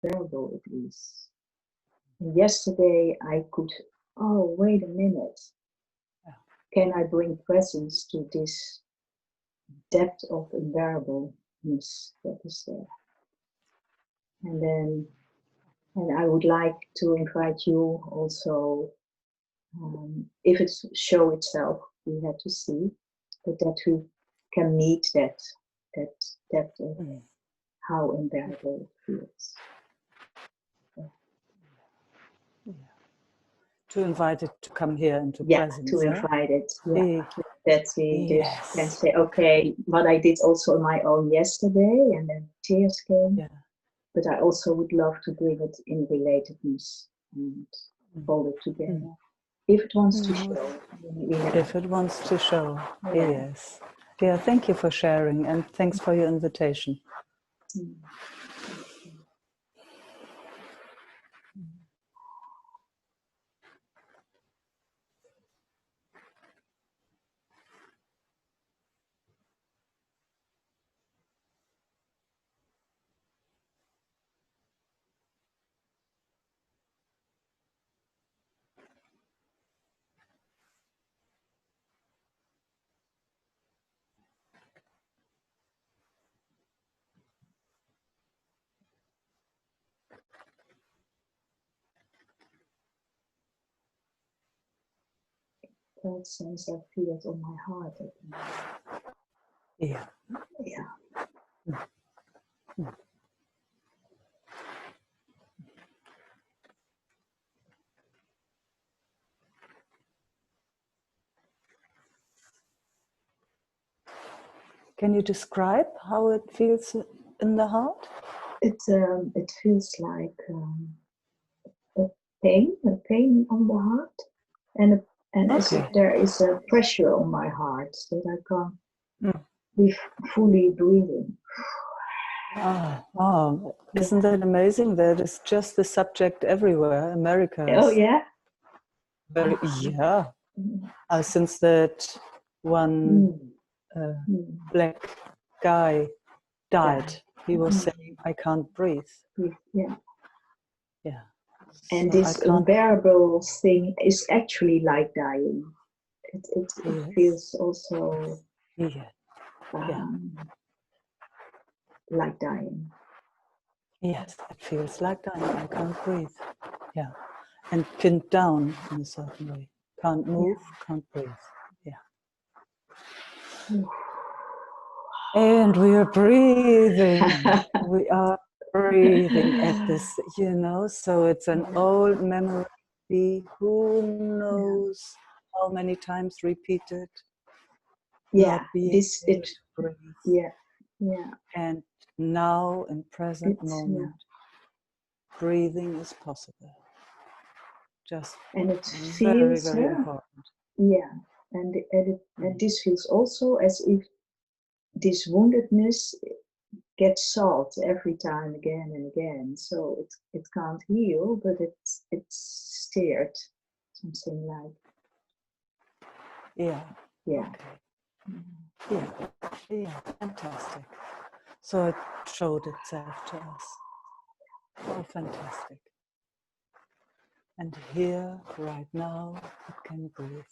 unbearable it is. And yesterday I could, oh, wait a minute. Can I bring presence to this depth of unbearableness that is there? And I would like to invite you also, if it's show itself, we have to see, but that we can meet that depth of how unbearable it feels. To invite it to come here into presence. To invite it. Yeah. That we just can say, okay, what I did also on my own yesterday, and then tears came. Yeah. But I also would love to bring it in relatedness and hold it together. If it wants to show. If it wants to show, yes. Yeah, thank you for sharing, and thanks for your invitation. That sense I feel it on my heart. Yeah. Can you describe how it feels in the heart? It feels like a pain on the heart, and as if there is a pressure on my heart that I can't be fully breathing. Oh, isn't that amazing? That is just the subject everywhere. America. Oh yeah. Very since that one black guy died, he was saying, "I can't breathe." Yeah. Yeah. And this unbearable thing is actually like dying. It feels also like dying. Yes, it feels like dying. I can't breathe. Yeah. And pinned down in a certain way. Can't move, can't breathe. Yeah. And we are breathing. We are breathing at this, so it's an old memory. Who knows how many times repeated? Yeah, breathe. Yeah. And now in present moment, breathing is possible. Just and it very, feels very important. Yeah, and this feels also as if this woundedness gets solved every time again and again. So it can't heal, but it's stirred, something like. Yeah. Okay. Yeah, fantastic. So it showed itself to us. Oh, fantastic. And here, right now, it can breathe.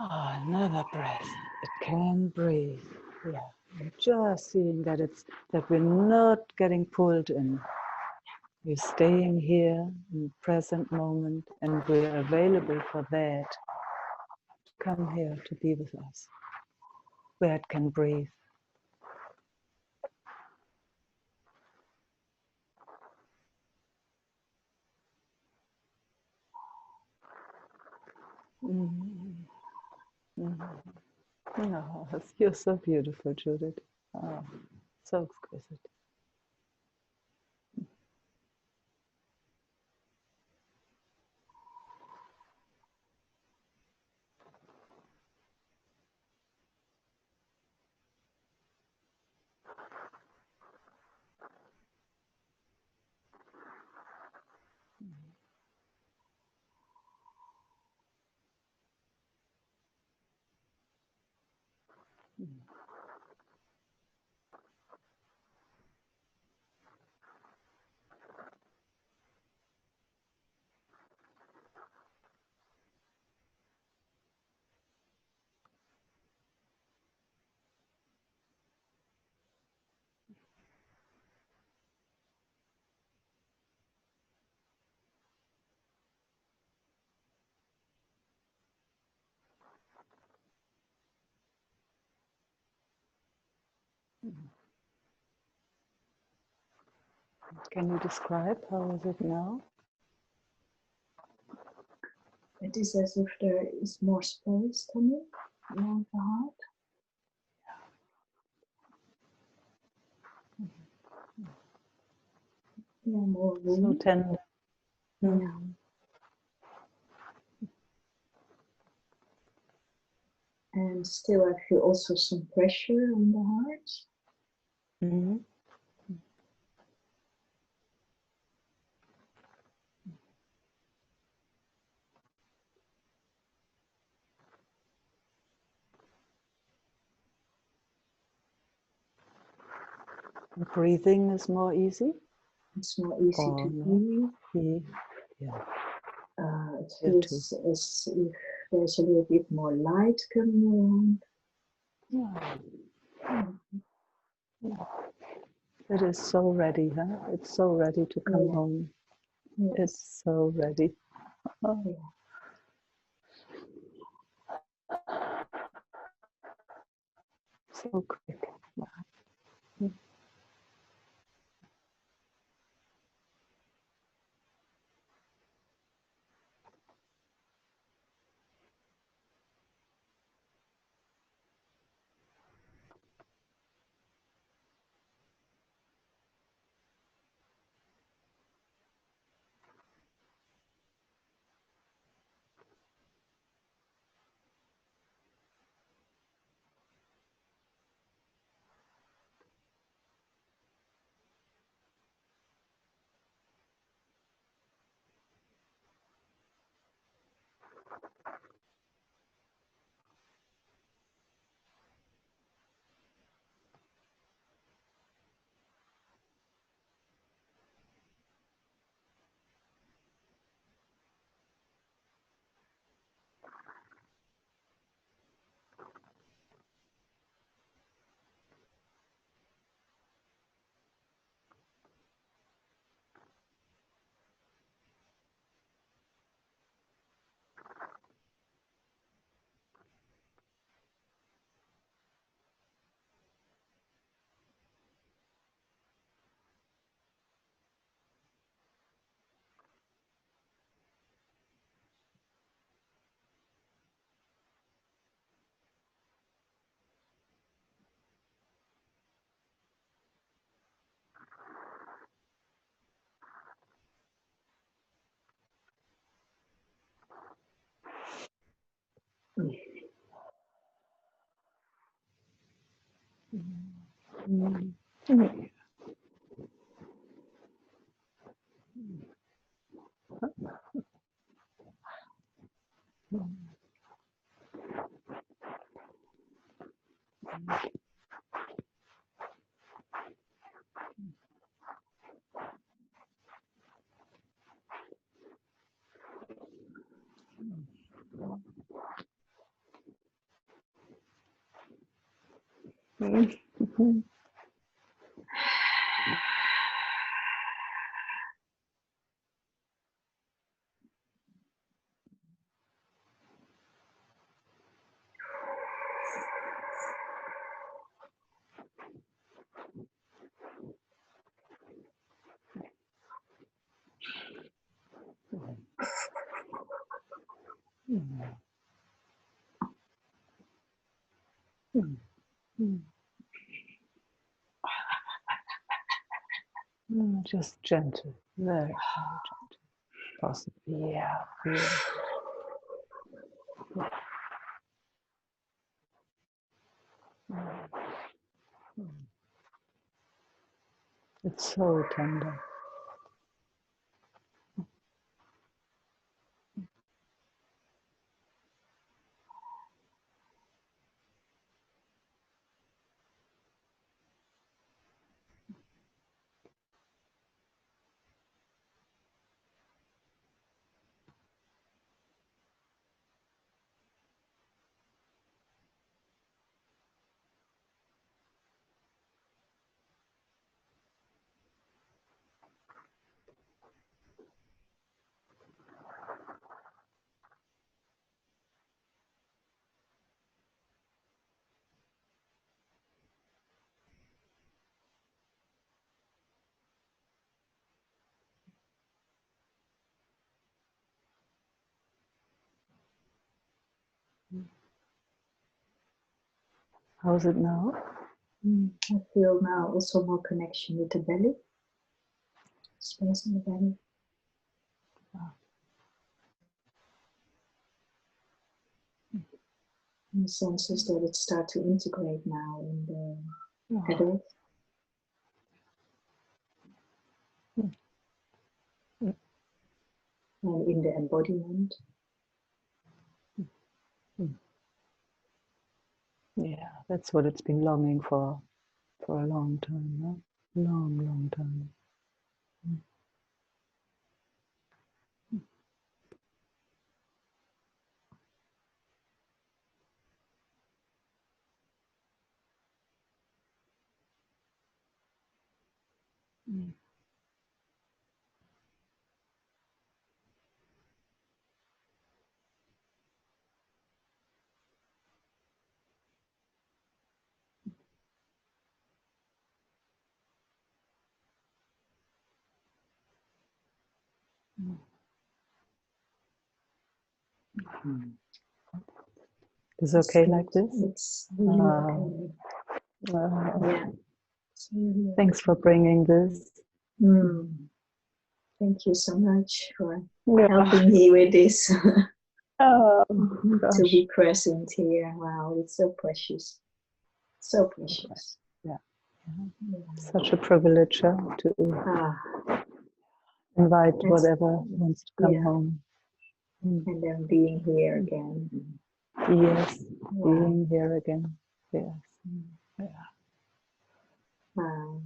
Another breath. It can breathe. Yeah. And just seeing that we're not getting pulled in. We're staying here in the present moment, and we're available for that. come here to be with us, where it can breathe. Mm-hmm. Mm-hmm. Oh, you're so beautiful, Judith. Oh, so exquisite. Can you describe how is it now? It is as if there is more space coming around the heart. Yeah, more room. So tender. Mm. And still I feel also some pressure on the heart. Mm-hmm. Breathing is more easy? It's more easy to breathe. Yeah. It feels as if there's a little bit more light coming around. Yeah. Yeah. It is so ready, huh? It's so ready to come home. Yes. It's so ready. Oh. Yeah. So quick. Wow. Mm. Just gentle, very, very gentle. Possibly, yeah. It's so tender. How's it now? I feel now also more connection with the belly, space in the belly. And the senses that it start to integrate now in the adult. And in the embodiment. Yeah, that's what it's been longing for a long time, no? Long time. Is it okay like this? It's really okay. Yeah. Thanks for bringing this. Thank you so much for helping me with this. To be present here. Wow, it's so precious. So precious. Yeah. Such a privilege to invite whatever wants to come home. And then being here again. Yes, being here again. Yes. Yeah. Wow.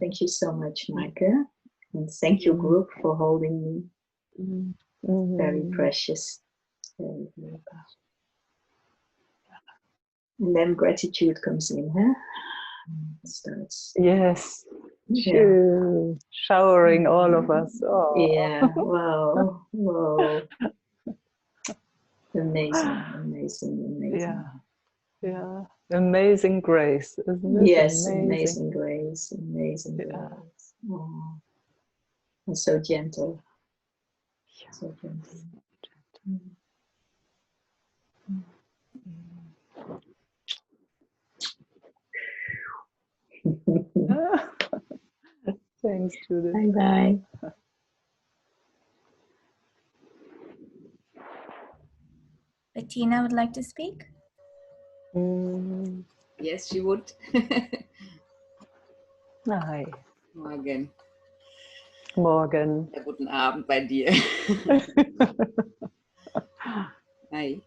Thank you so much, Meike. And thank you, group, for holding me. Very precious. Very, very precious. And then gratitude comes in, huh? Starts. Yes. Showering all of us. Oh. Yeah. Wow. Wow. Amazing, amazing, amazing. Yeah. Amazing grace, isn't it? Yes, amazing grace, amazing grace. Oh. And so gentle. So gentle. Thanks, Judith. Bye-bye. Bettina would like to speak? Yes, she would. Hi. Morgen. Morgen. Ja, guten Abend bei dir. Hi.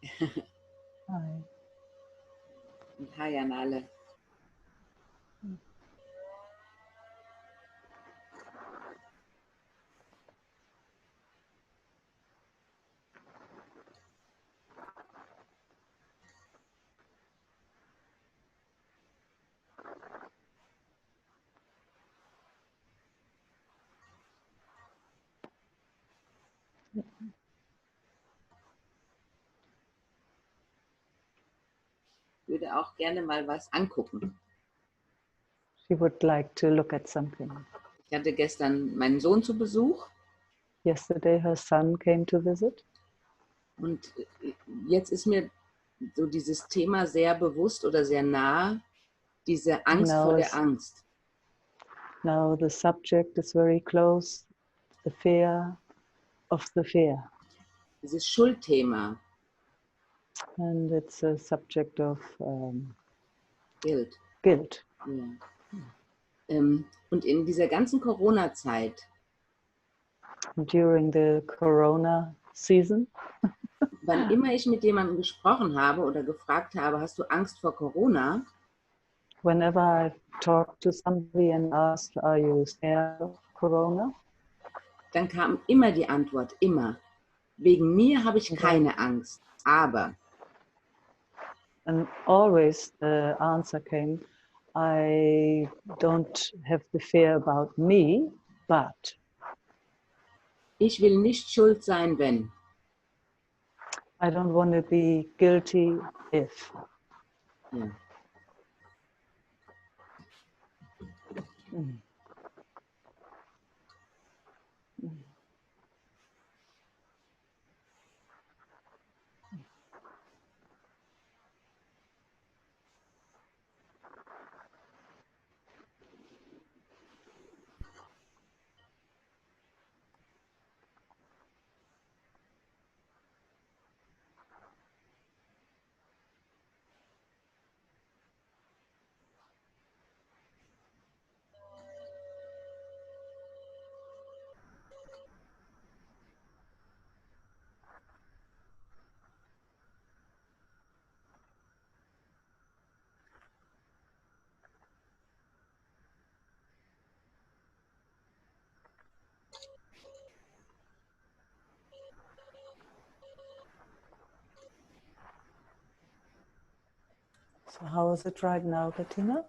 Hi. Und hi an alle. Ich würde auch gerne mal was angucken. She would like to look at something. Ich hatte gestern meinen Sohn zu Besuch. Yesterday her son came to visit. Und jetzt ist mir so dieses Thema sehr bewusst oder sehr nah, diese Angst vor der Angst. Now the subject is very close, the fear of the fear. Dieses Schuldthema. And it's a subject of Guilt. guilt. Ja. Und in dieser ganzen Corona-Zeit, during the Corona season, wann immer ich mit jemandem gesprochen habe oder gefragt habe, hast du Angst vor Corona? whenever I've talked to somebody and asked, are you scared of Corona? Dann kam immer die Antwort, immer. Wegen mir habe ich keine Angst, aber. And always the answer came, I don't have the fear about me, but. Ich will nicht schuld sein, wenn. I don't want to be guilty if. Ja. Mm. So how is it right now, Bettina?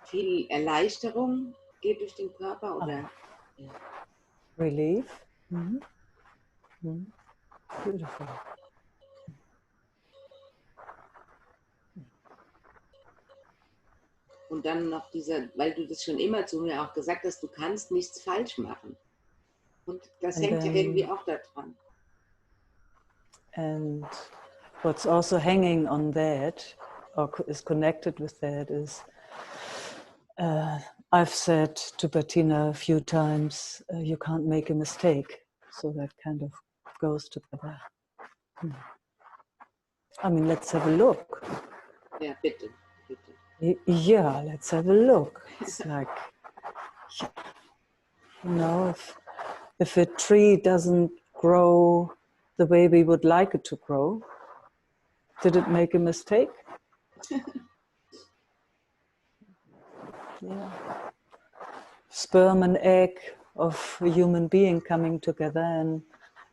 Viel Erleichterung geht durch den Körper, oder? Ja. Relief. Mm-hmm. Mm-hmm. Beautiful. Und dann noch dieser, weil du das schon immer zu mir auch gesagt hast, du kannst nichts falsch machen. Und das hängt ja irgendwie auch daran. And what's also hanging on that, or is connected with that, is I've said to Bettina a few times, you can't make a mistake. So that kind of goes together. I mean, let's have a look. Ja, bitte, bitte. Yeah, let's have a look. It's like, you know, if a tree doesn't grow the way we would like it to grow, did it make a mistake? Yeah. Sperm and egg of a human being coming together, and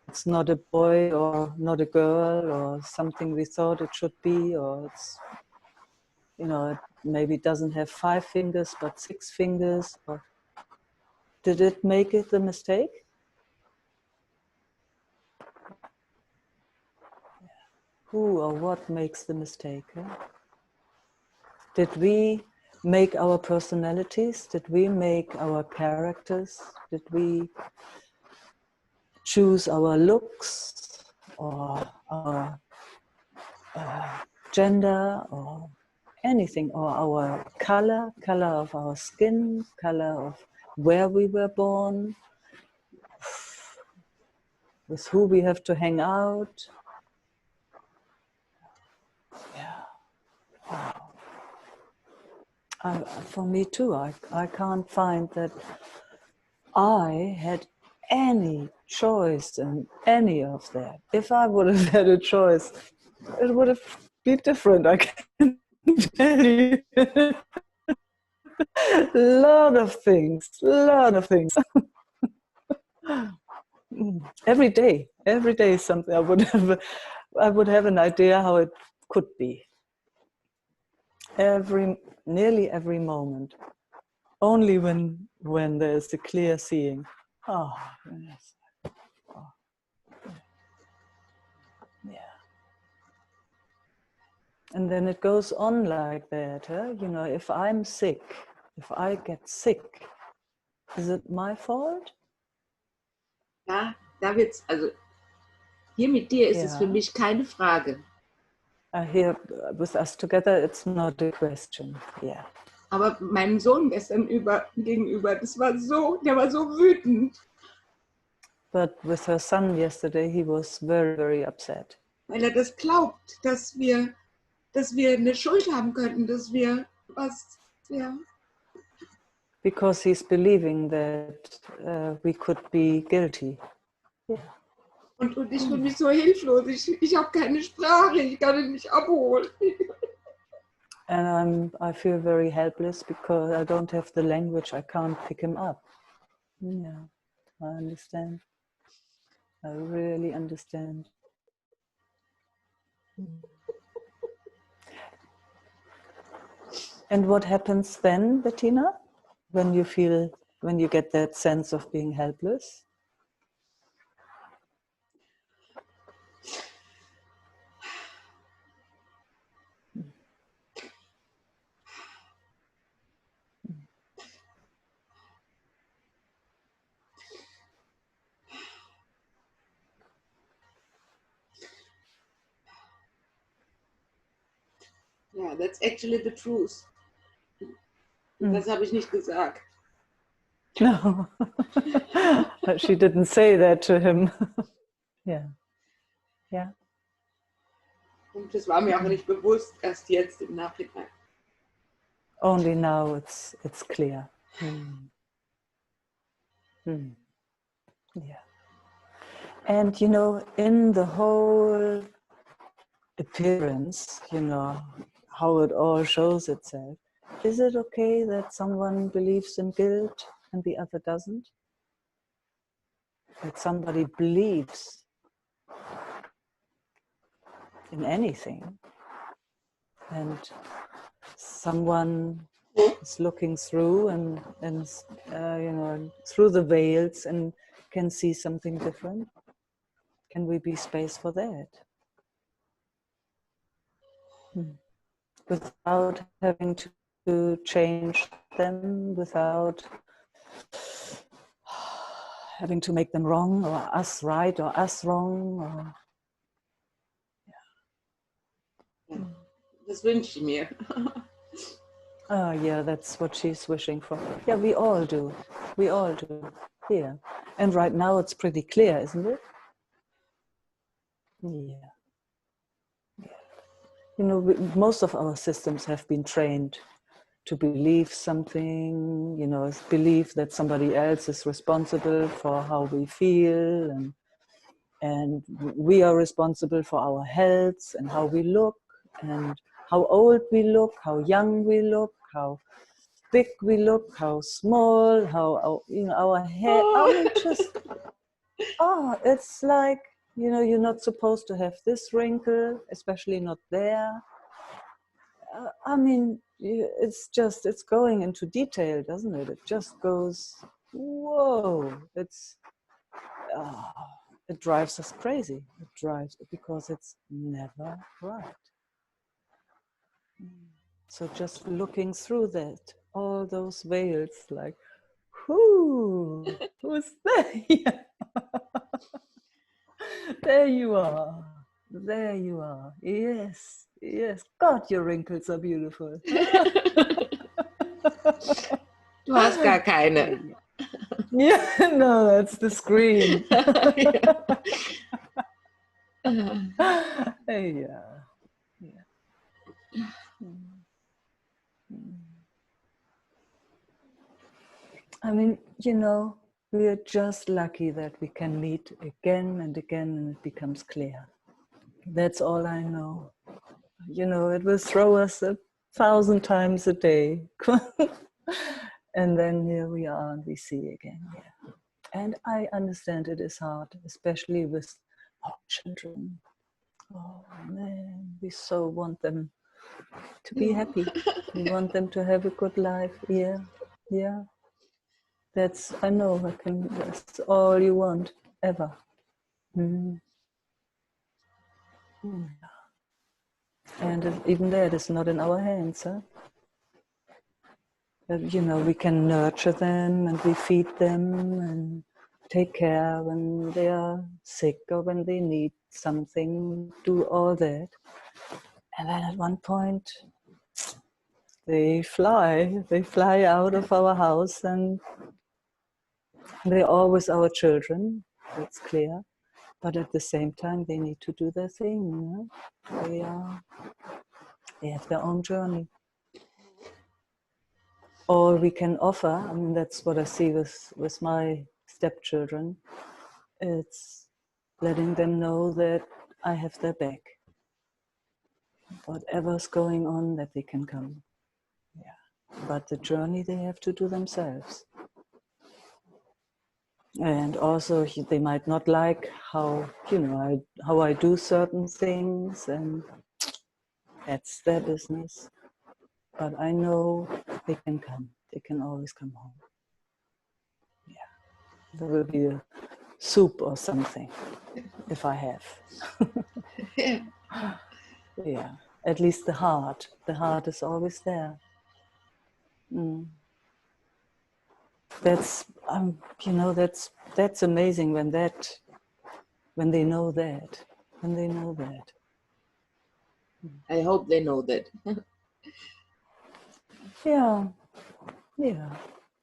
it's not a boy or not a girl or something we thought it should be, or it's, you know, it maybe doesn't have 5 fingers but 6 fingers. Or did it make it the mistake? Who or what makes the mistake? Huh? Did we make our personalities? Did we make our characters? Did we choose our looks or our gender or anything, or our color of our skin, color of where we were born, with who we have to hang out? Yeah. Wow. For me too, I can't find that I had any choice in any of that. If I would have had a choice, it would have been different, I can tell you. Lot of things. Every day something I would have an idea how it could be. Nearly every moment. Only when there's a clear seeing. Oh, yes. Oh. Yeah. And then it goes on like that. Huh? You know, if I'm sick, if I get sick, is it my fault? Ja, da wird's, also Hier mit dir ist es für mich keine Frage. Here with us together, it's not a question. Yeah. Aber meinem Sohn gestern gegenüber, der war so wütend. But with her son yesterday, he was very, very upset. Weil das glaubt, dass wir eine Schuld haben könnten, dass wir was, ja. Because he's believing that we could be guilty. Yeah. Und ich fühle mich so hilflos. Ich habe keine Sprache, ich kann ihn nicht abholen. And I feel very helpless because I don't have the language, I can't pick him up. Yeah, I understand. I really understand. And what happens then, Bettina, when you get that sense of being helpless? Yeah, that's actually the truth. Das habe ich nicht gesagt. No, she didn't say that to him. Yeah, yeah. Und das war mir auch nicht bewusst, erst jetzt im Nachhinein. Only now it's clear. Yeah. And you know, in the whole appearance, you know, how it all shows itself, is it okay that someone believes in guilt and the other doesn't? That somebody believes in anything and someone is looking through and you know, through the veils and can see something different? Can we be space for that? Without having to change them, without having to make them wrong, or us right or us wrong. Or, ja. Das wünsche ich mir. Oh yeah, that's what she's wishing for. Yeah, we all do. We all do. Yeah. And right now it's pretty clear, isn't it? Yeah. You know, most of our systems have been trained to believe something, you know, believe that somebody else is responsible for how we feel, and we are responsible for our health and how we look and how old we look, how young we look, how big we look, how small, how, you know, our hair. I mean, just, it's like, you know, you're not supposed to have this wrinkle, especially not there. I mean, it's going into detail, doesn't it? It just goes, whoa, it drives us crazy. It drives, because it's never right. So just looking through that, all those veils, like, who's there? There you are. There you are. Yes, yes. God, your wrinkles are beautiful. Du hast gar keine. Yeah, no, that's the screen. Yeah. I mean, you know, we are just lucky that we can meet again and again and it becomes clear. That's all I know. You know, it will throw us 1,000 times a day. And then here we are and we see again. Yeah. And I understand it is hard, especially with our children. Oh man, we so want them to be happy. We want them to have a good life. Yeah, yeah. I know, that's all you want, ever. And even that is not in our hands, huh? But, you know, we can nurture them and we feed them and take care when they are sick or when they need something, do all that. And then at one point, they fly out of our house, and they're always our children, that's clear. But at the same time, they need to do their thing, you know? They have their own journey. All we can offer, I mean, that's what I see with my stepchildren, it's letting them know that I have their back. Whatever's going on, that they can come. Yeah. But the journey they have to do themselves. And also they might not like how, you know, how I do certain things, and that's their business. But I know they can come. They can always come home. Yeah. There will be a soup or something, if I have. Yeah. At least the heart. The heart is always there. Mm. That's you know, that's amazing when they know that. When they know that. I hope they know that. Yeah. You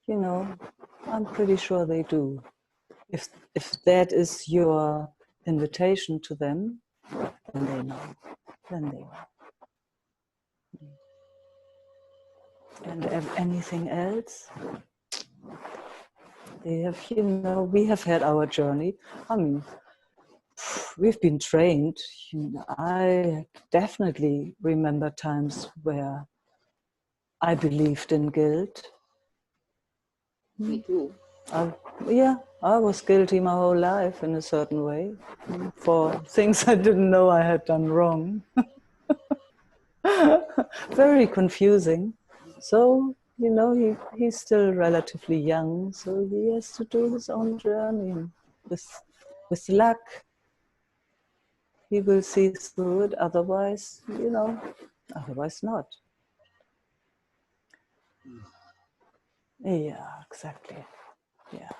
know, I'm pretty sure they do. If that is your invitation to them, then they know. Then they will. And if anything else, they have, you know, we have had our journey. I mean, we've been trained. You know, I definitely remember times where I believed in guilt. Me too. I was guilty my whole life in a certain way for things I didn't know I had done wrong. Very confusing. So, you know, he's still relatively young, so he has to do his own journey. With luck, he will see through it. Otherwise, you know, otherwise not. Yeah, exactly. Yeah.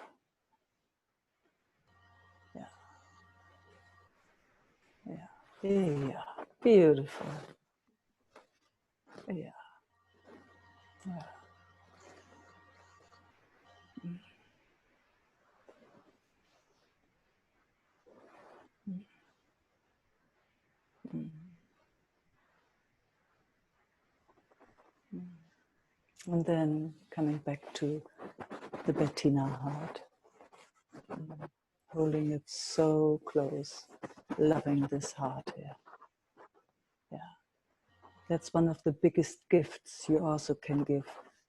Yeah. Beautiful. Yeah. And then coming back to the Bettina heart, holding it so close, loving this heart here. Yeah, that's one of the biggest gifts you also can give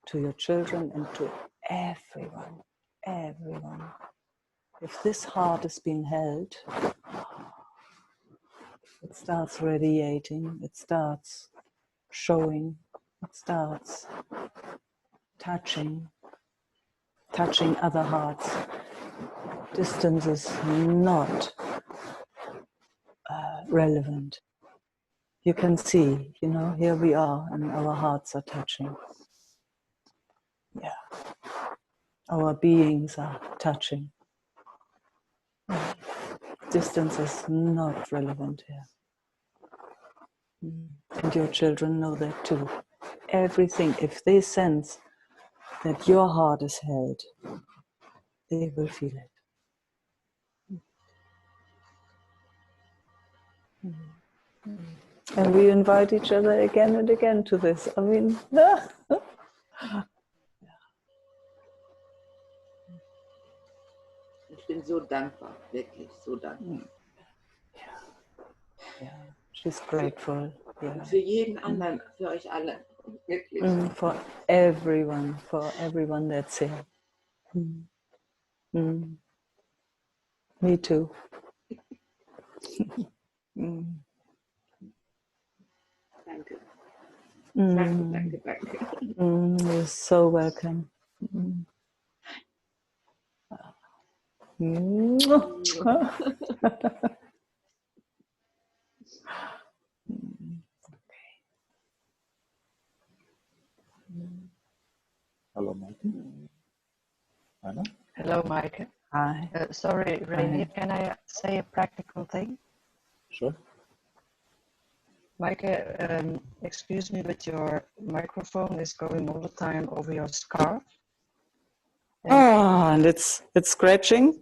to your children and to everyone. Everyone. If this heart is being held, it starts radiating, it starts showing, it starts touching other hearts. Distance is not relevant. You can see, you know, here we are and our hearts are touching. Yeah. Our beings are touching. Distance is not relevant here. And your children know that too. Everything, if they sense that your heart is held, they will feel it. And we invite each other again and again to this. I mean, Ich bin so dankbar, wirklich so dankbar. Yeah, she's grateful. Yeah. Und für jeden anderen, für euch alle, wirklich. For everyone that's here. Me too. Danke. Danke. You're so welcome. Hello, Meike. Anna? Hello, Meike. Hi. Sorry, Rainier, can I say a practical thing? Sure. Meike, excuse me, but your microphone is going all the time over your scarf. And it's scratching.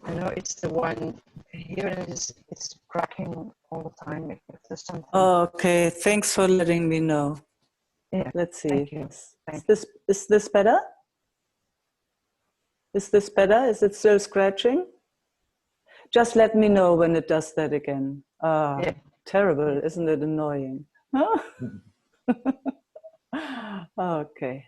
I know it's the one here, and it's cracking all the time. If there's something. Okay, thanks for letting me know. Yeah. Let's see. Thank you. Is this better? Is this better? Is it still scratching? Just let me know when it does that again. Yeah. Terrible, isn't it annoying? Okay.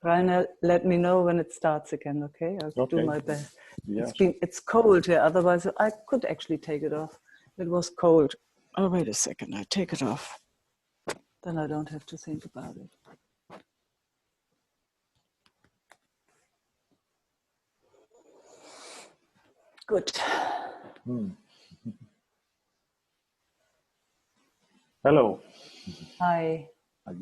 Rainer, let me know when it starts again, okay? I'll do my best. Yeah. It's cold here, otherwise I could actually take it off. It was cold. Oh, wait a second, I take it off. Then I don't have to think about it. Good. Hello. Hi. Hi.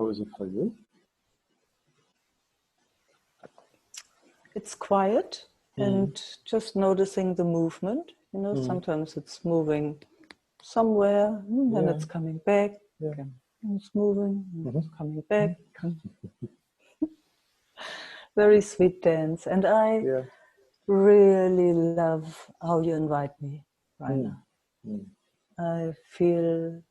How is it for you? It's quiet and just noticing the movement. You know, sometimes it's moving somewhere, then it's coming back. Yeah. It's moving, it's coming back. Very sweet dance. And I really love how you invite me, Rainer. I feel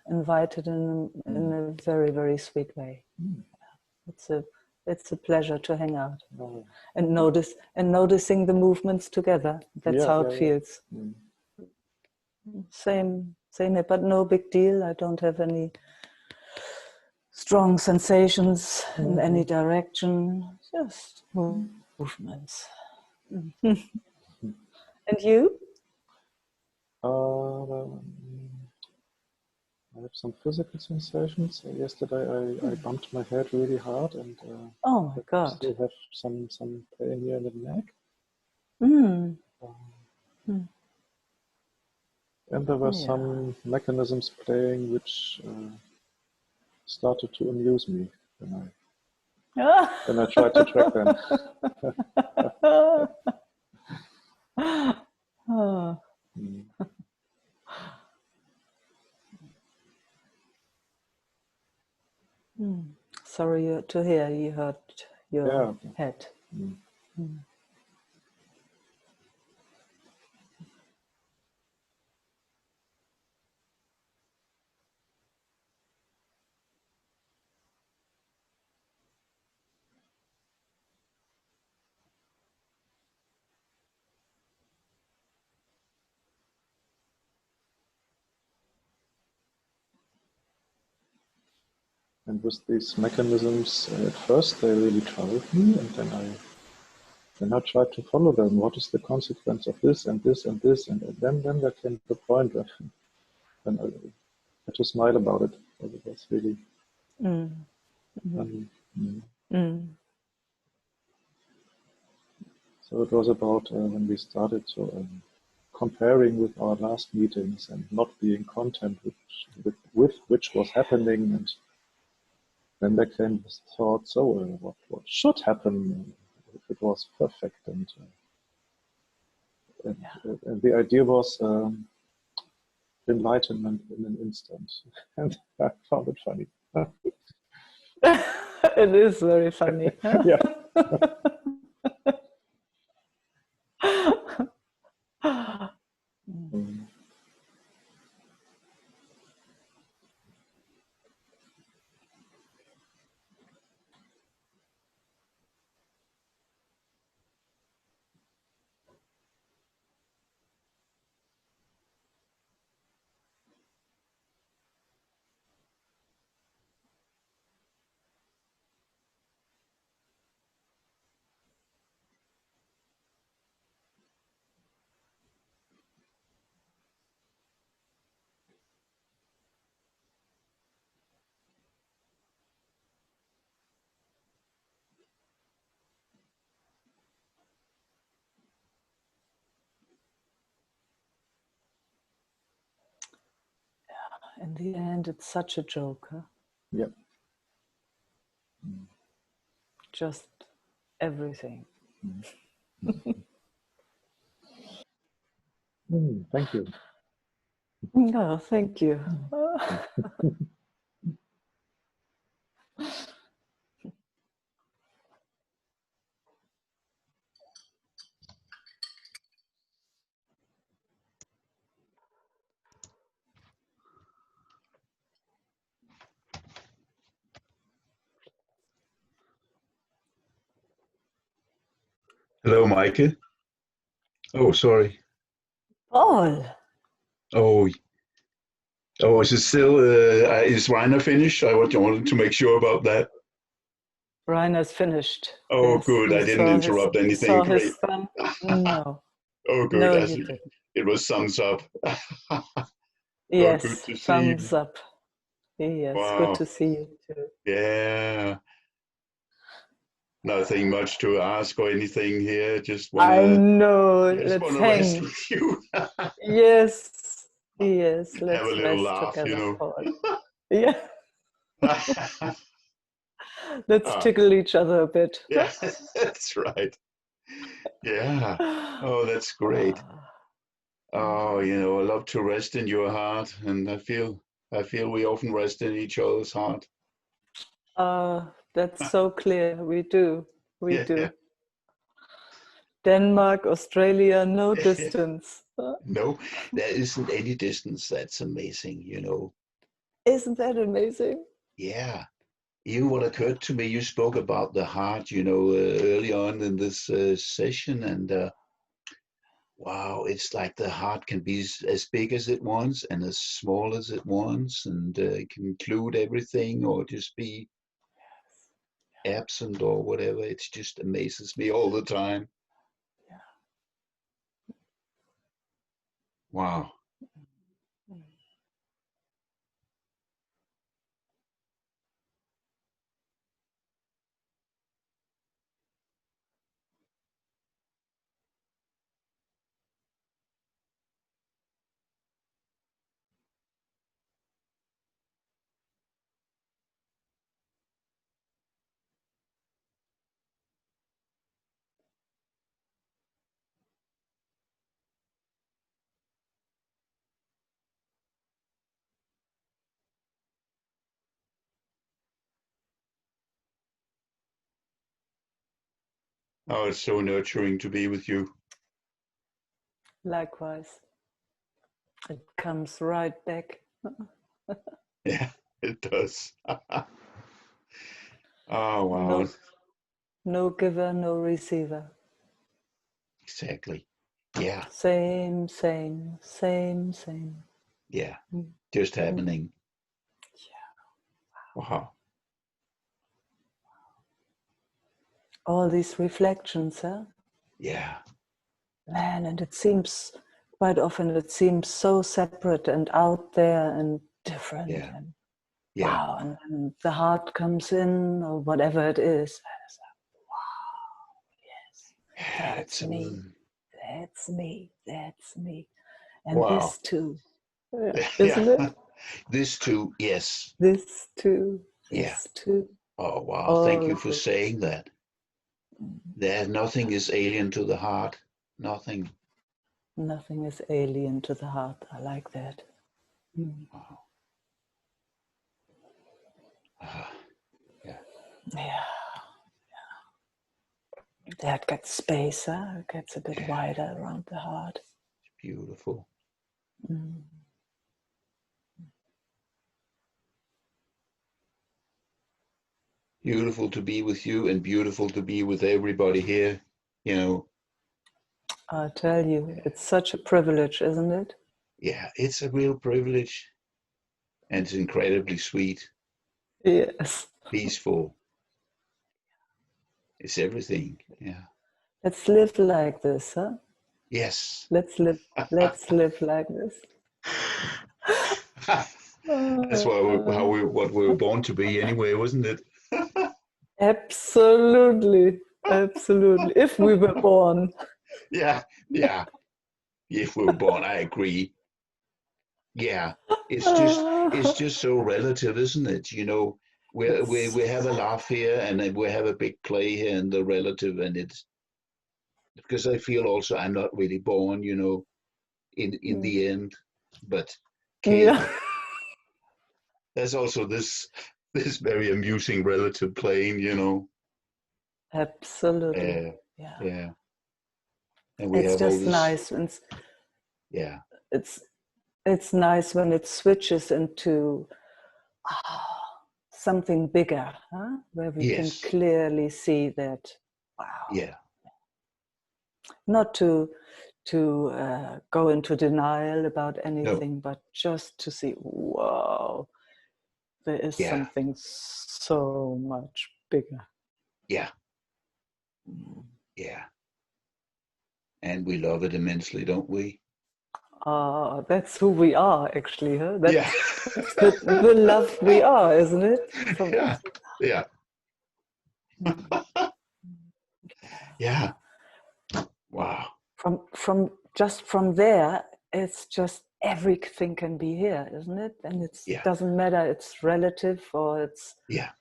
invited in a very, very sweet way. It's a pleasure to hang out and noticing the movements together. That's how it feels. Same here, but no big deal. I don't have any strong sensations in any direction. Just movements. And you? I have some physical sensations. Yesterday I bumped my head really hard, and oh my God! I still have some pain here in the neck. And there were some mechanisms playing which started to amuse me when I tried to track them. Sorry to hear you hurt your head. And with these mechanisms, at first they really troubled me, and then I tried to follow them. What is the consequence of this and this and this? And then there came the point when I had to smile about it. It was really. So it was about when we started comparing with our last meetings and not being content with which was happening, and then there came this thought, so what should happen if it was perfect, and the idea was enlightenment in an instant, and I found it funny. It is very funny. Yeah. In the end, it's such a joke, huh? Yeah. Just everything. Thank you. No, thank you. Hello, Meike. Oh, sorry. Paul. Oh, is it still, is Rainer finished? I wanted to make sure about that. Rainer's finished. Oh, Yes, good. I didn't interrupt anything. Saw Great. his thumb. No. Oh, good. No, you didn't. It was thumbs up. Yes, good to see thumbs you. up. Yes, Wow. good to see you too. Yeah. Nothing much to ask or anything here. Just I know. Just Let's want to hang. rest with you. Yes. Yes, Have a let's little rest laugh, together, Paul. Yeah, Ah, let's tickle each other a bit. yeah, that's right. Yeah. Oh, that's great. Oh, I love to rest in your heart, and I feel we often rest in each other's heart. That's so clear. We do. We Yeah. do. Denmark, Australia, no distance. No, there isn't any distance. That's amazing, Isn't that amazing? Yeah. Even what occurred to me, you spoke about the heart, early on in this session, and wow, it's like the heart can be as big as it wants and as small as it wants, and it can include everything or just be absent or whatever. It just amazes me all the time. Wow. Oh, it's so nurturing to be with you. Likewise. It comes right back. Yeah, it does. Oh, wow. No giver, no receiver. Exactly. Yeah. Same. Yeah. Just happening. Yeah. Wow. All these reflections, huh? Yeah. Man, and quite often so separate and out there and different. Yeah. And Yeah. wow, and then the heart comes in or whatever it is. Wow, yes, that's me. That's me. And Wow. this too. Yeah. Isn't it? This too, yes. This too. This too. Oh, wow. All Thank you for it. saying that. Nothing is alien to the heart. Nothing. Nothing is alien to the heart. I like that. Wow. Yeah. Yeah. That gets space, huh? It gets a bit wider around the heart. Beautiful. Beautiful to be with you and beautiful to be with everybody here, I tell you, it's such a privilege, isn't it? Yeah, it's a real privilege. And it's incredibly sweet. Yes. Peaceful. It's everything. Yeah. Let's live like this, huh? Yes. Let's live like this. That's what we were born to be anyway, wasn't it? Absolutely. If we were born. Yeah. If we were born, I agree. Yeah. It's just so relative, isn't it? We have a laugh here and then we have a big play here and the relative, and it's because I feel also I'm not really born, in the end, but there's also this very amusing relative playing, Absolutely. Yeah. And we it's have just all this. Nice. Yeah. It's nice when it switches into something bigger, huh? Where we can clearly see that. Wow. Yeah. Not to go into denial about anything, but just to see, wow, there is something so much bigger. Yeah. Yeah. And we love it immensely, don't we? That's who we are, actually, huh? That's the love we are, isn't it? Yeah. Wow. From there, it's just everything can be here, isn't it? And it Yeah. doesn't matter, it's relative or it's Yeah.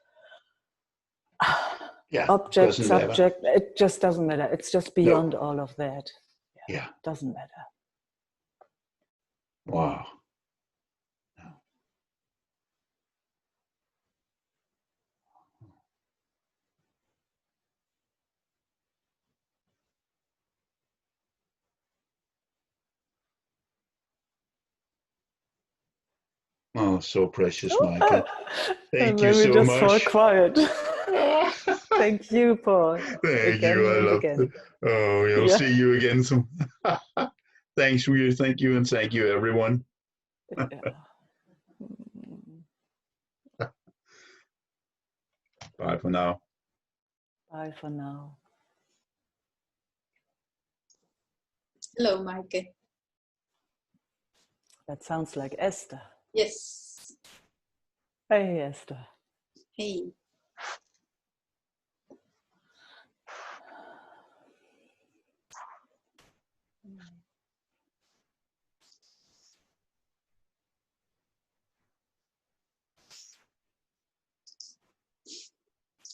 object, doesn't subject, matter. it just doesn't matter. It's just beyond all of that. Yeah. Doesn't matter. Wow. Oh, so precious, Meike. Thank you so just much. fall quiet. Thank you, Paul. Thank Again you. I and love again. it. Oh, you'll see you again soon. Thanks, you. Thank you, and thank you, everyone. Bye for now. Bye for now. Hello, Meike. That sounds like Esther. Yes. Hey, Esther. Hey.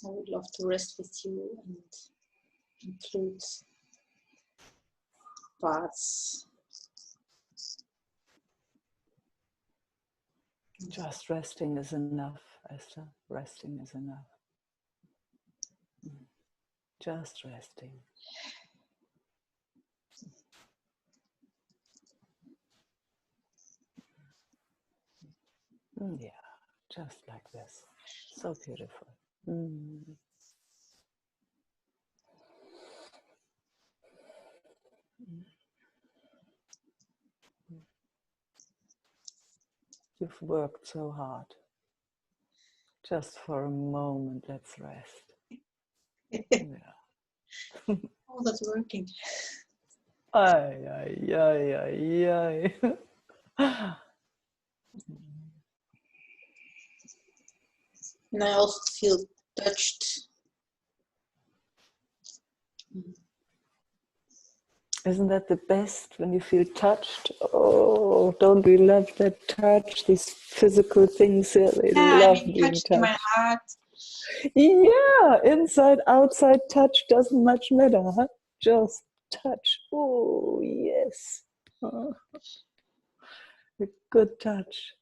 I would love to rest with you and include parts. Just resting is enough, Esther. Resting is enough. Just resting. Yeah, just like this. So beautiful. You've worked so hard. Just for a moment, let's rest. Yeah. Oh, that's working. Ay, ay, ay, ay, ay. And I also feel touched. Isn't that the best when you feel touched? Oh, don't we love that touch? These physical things here, they love being touched. In my heart. Yeah, inside, outside touch doesn't much matter, huh? Just touch. Oh, yes. A good touch.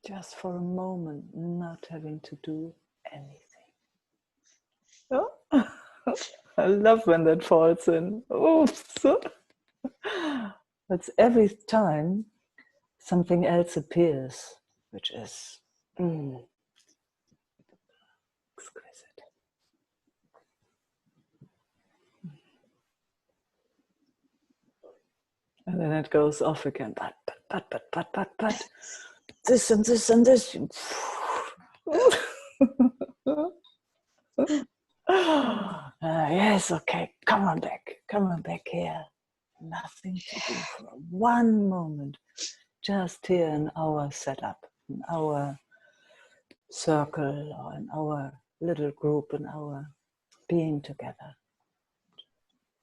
Just for a moment, not having to do anything. Oh, I love when that falls in. Oops. That's every time something else appears, which is exquisite. And then it goes off again. But. This and this and this. Yes, okay, come on back here. Nothing to do for one moment. Just here in our setup, in our circle, or in our little group, in our being together.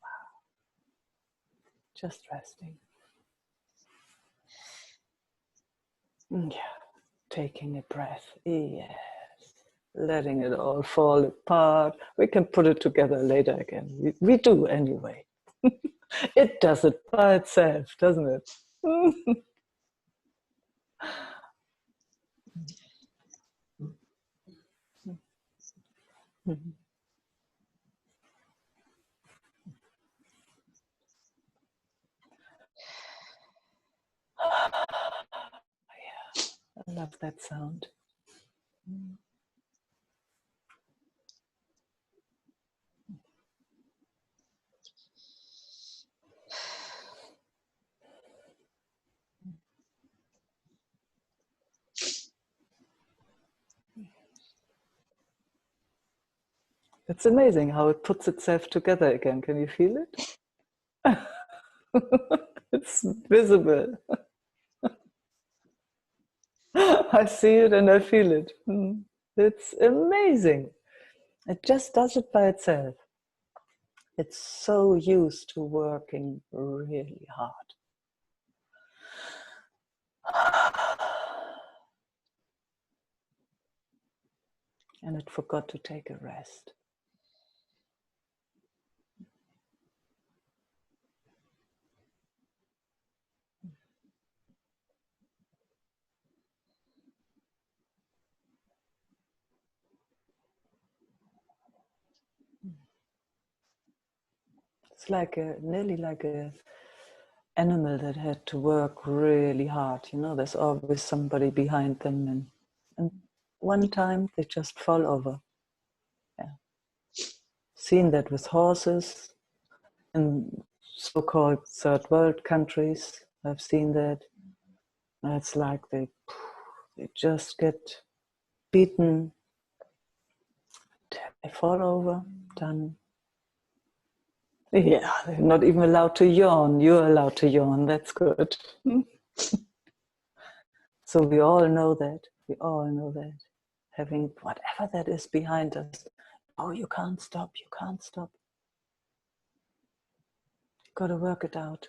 Wow. Just resting. Yeah, taking a breath. Yes. Letting it all fall apart. We can put it together later again. We do anyway. It does it by itself, doesn't it? Yeah, I love that sound. It's amazing how it puts itself together again. Can you feel it? It's visible. I see it and I feel it. It's amazing. It just does it by itself. It's so used to working really hard. And it forgot to take a rest. It's like nearly like a animal that had to work really hard. You know, there's always somebody behind them, and one time they just fall over. Yeah. Seen that with horses in so-called third world countries. I've seen that. It's like they just get beaten, they fall over, done. Yeah, they're not even allowed to yawn. You're allowed to yawn, that's good. So we all know that. We all know that. Having whatever that is behind us. Oh, you can't stop, you can't stop. You've got to work it out.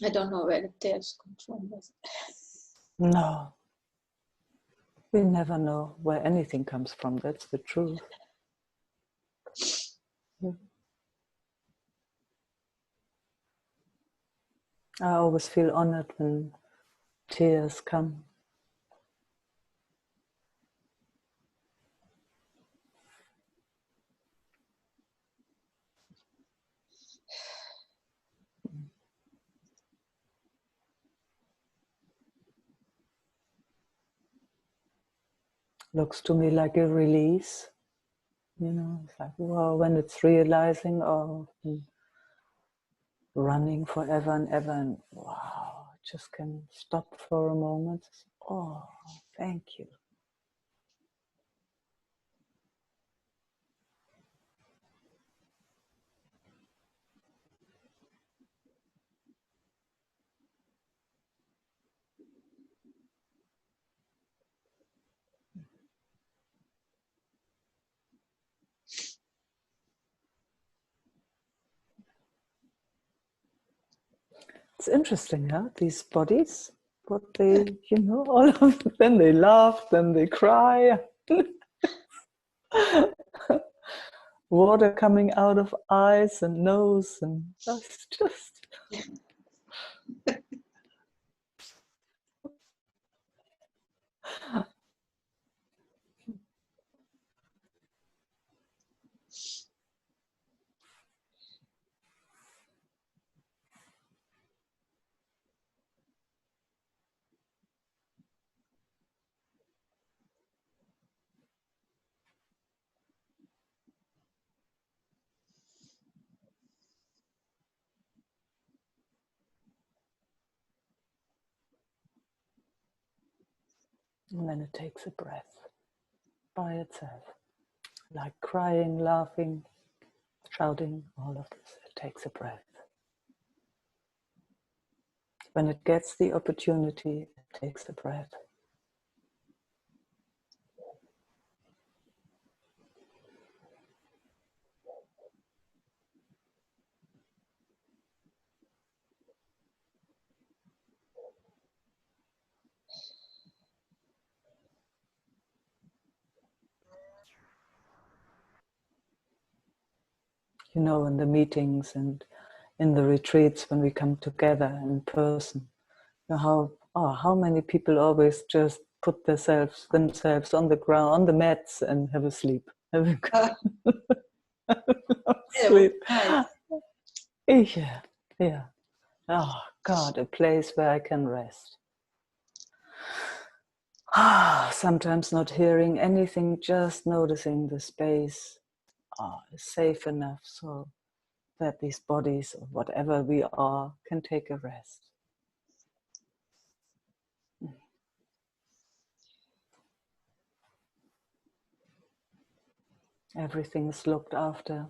I don't know where the tears come from. No. We never know where anything comes from. That's the truth. I always feel honored when tears come. Looks to me like a release. You know, it's like, wow, when it's realizing, oh, running forever and ever, and wow, just can stop for a moment. Oh, thank you. It's interesting, huh? These bodies, what they, you know, all of them, then they laugh, then they cry. Water coming out of eyes and nose, and that's just... And then it takes a breath by itself. like crying, laughing, shouting, all of this. It takes a breath. When it gets the opportunity, it takes a breath. You know, in the meetings and in the retreats when we come together in person, you know how many people always just put themselves on the ground, on the mats, and have a sleep. Sleep. Yeah, yeah. Oh God, a place where I can rest. Sometimes not hearing anything, just noticing the space is safe enough so that these bodies, or whatever we are, can take a rest. Everything is looked after.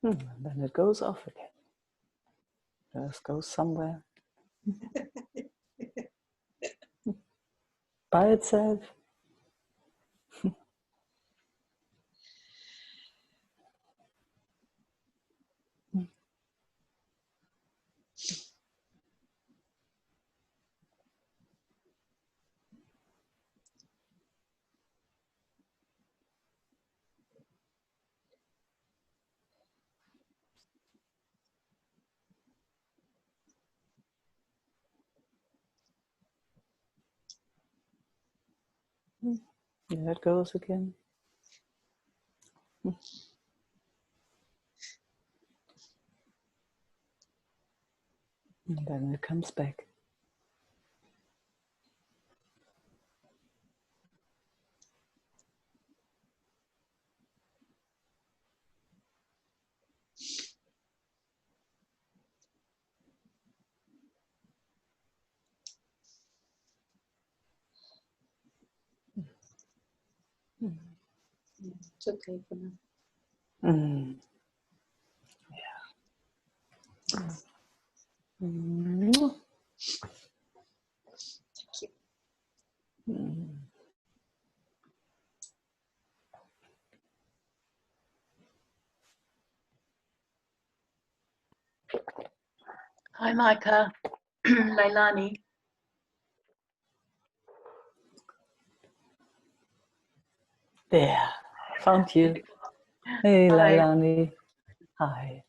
And then it goes off again. Just goes somewhere by itself. There it goes again. And then it comes back. It's okay for now. Yeah. Mm. Thank you. Hi, Meike. Leilani. There, found you. Hey, Hi. Leilani. Hi.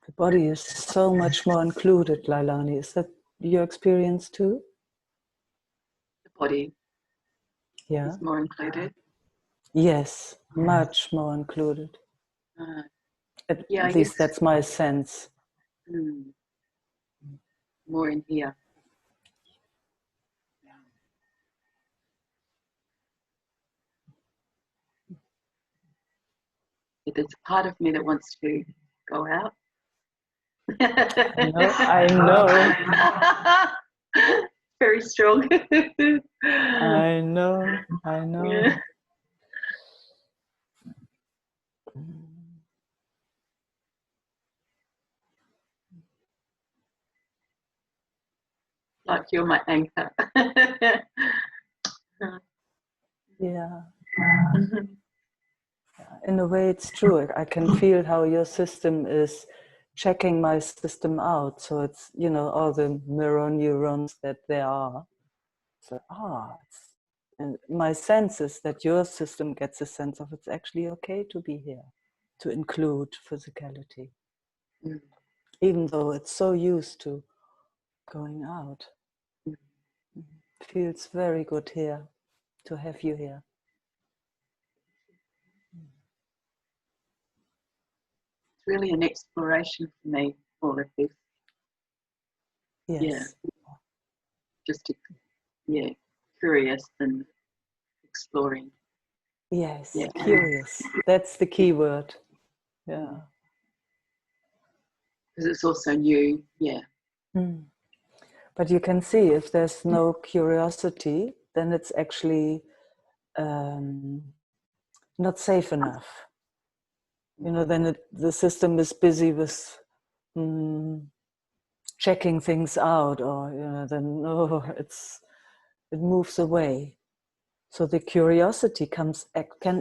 The body is so much more included, Leilani. Is that your experience too? The body Yeah. is more included. Yes, much more included. At Yeah, least that's my sense. More in here. There's a part of me that wants to go out. I know. Very strong. I know. Yeah. Like you're my anchor. Yeah. In a way, it's true. I can feel how your system is checking my system out. So it's, you know, all the mirror neurons that there are. So, and my sense is that your system gets a sense of it's actually okay to be here, to include physicality, even though it's so used to going out. It feels very good here to have you here. It's really an exploration for me, all of this. Yes. Yeah. Just, curious and exploring. Yes, curious. That's the key word. Yeah. Because it's also new, But you can see if there's no curiosity, then it's actually not safe enough. You know, then the system is busy with checking things out, or, you know, then it moves away. So the curiosity can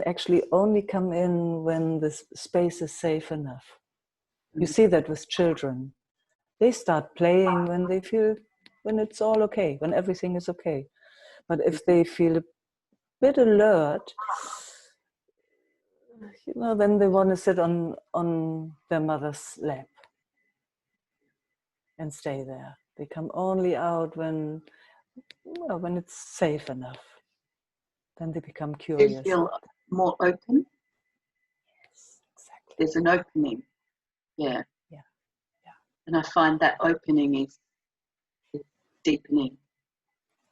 actually only come in when the space is safe enough. You see that with children. They start playing when it's all okay, when everything is okay. But if they feel a bit alert, you know, then they want to sit on their mother's lap and stay there. They come only out when it's safe enough. Then they become curious. You feel more open? Yes, exactly. There's an opening. Yeah. Yeah. And I find that opening is deepening.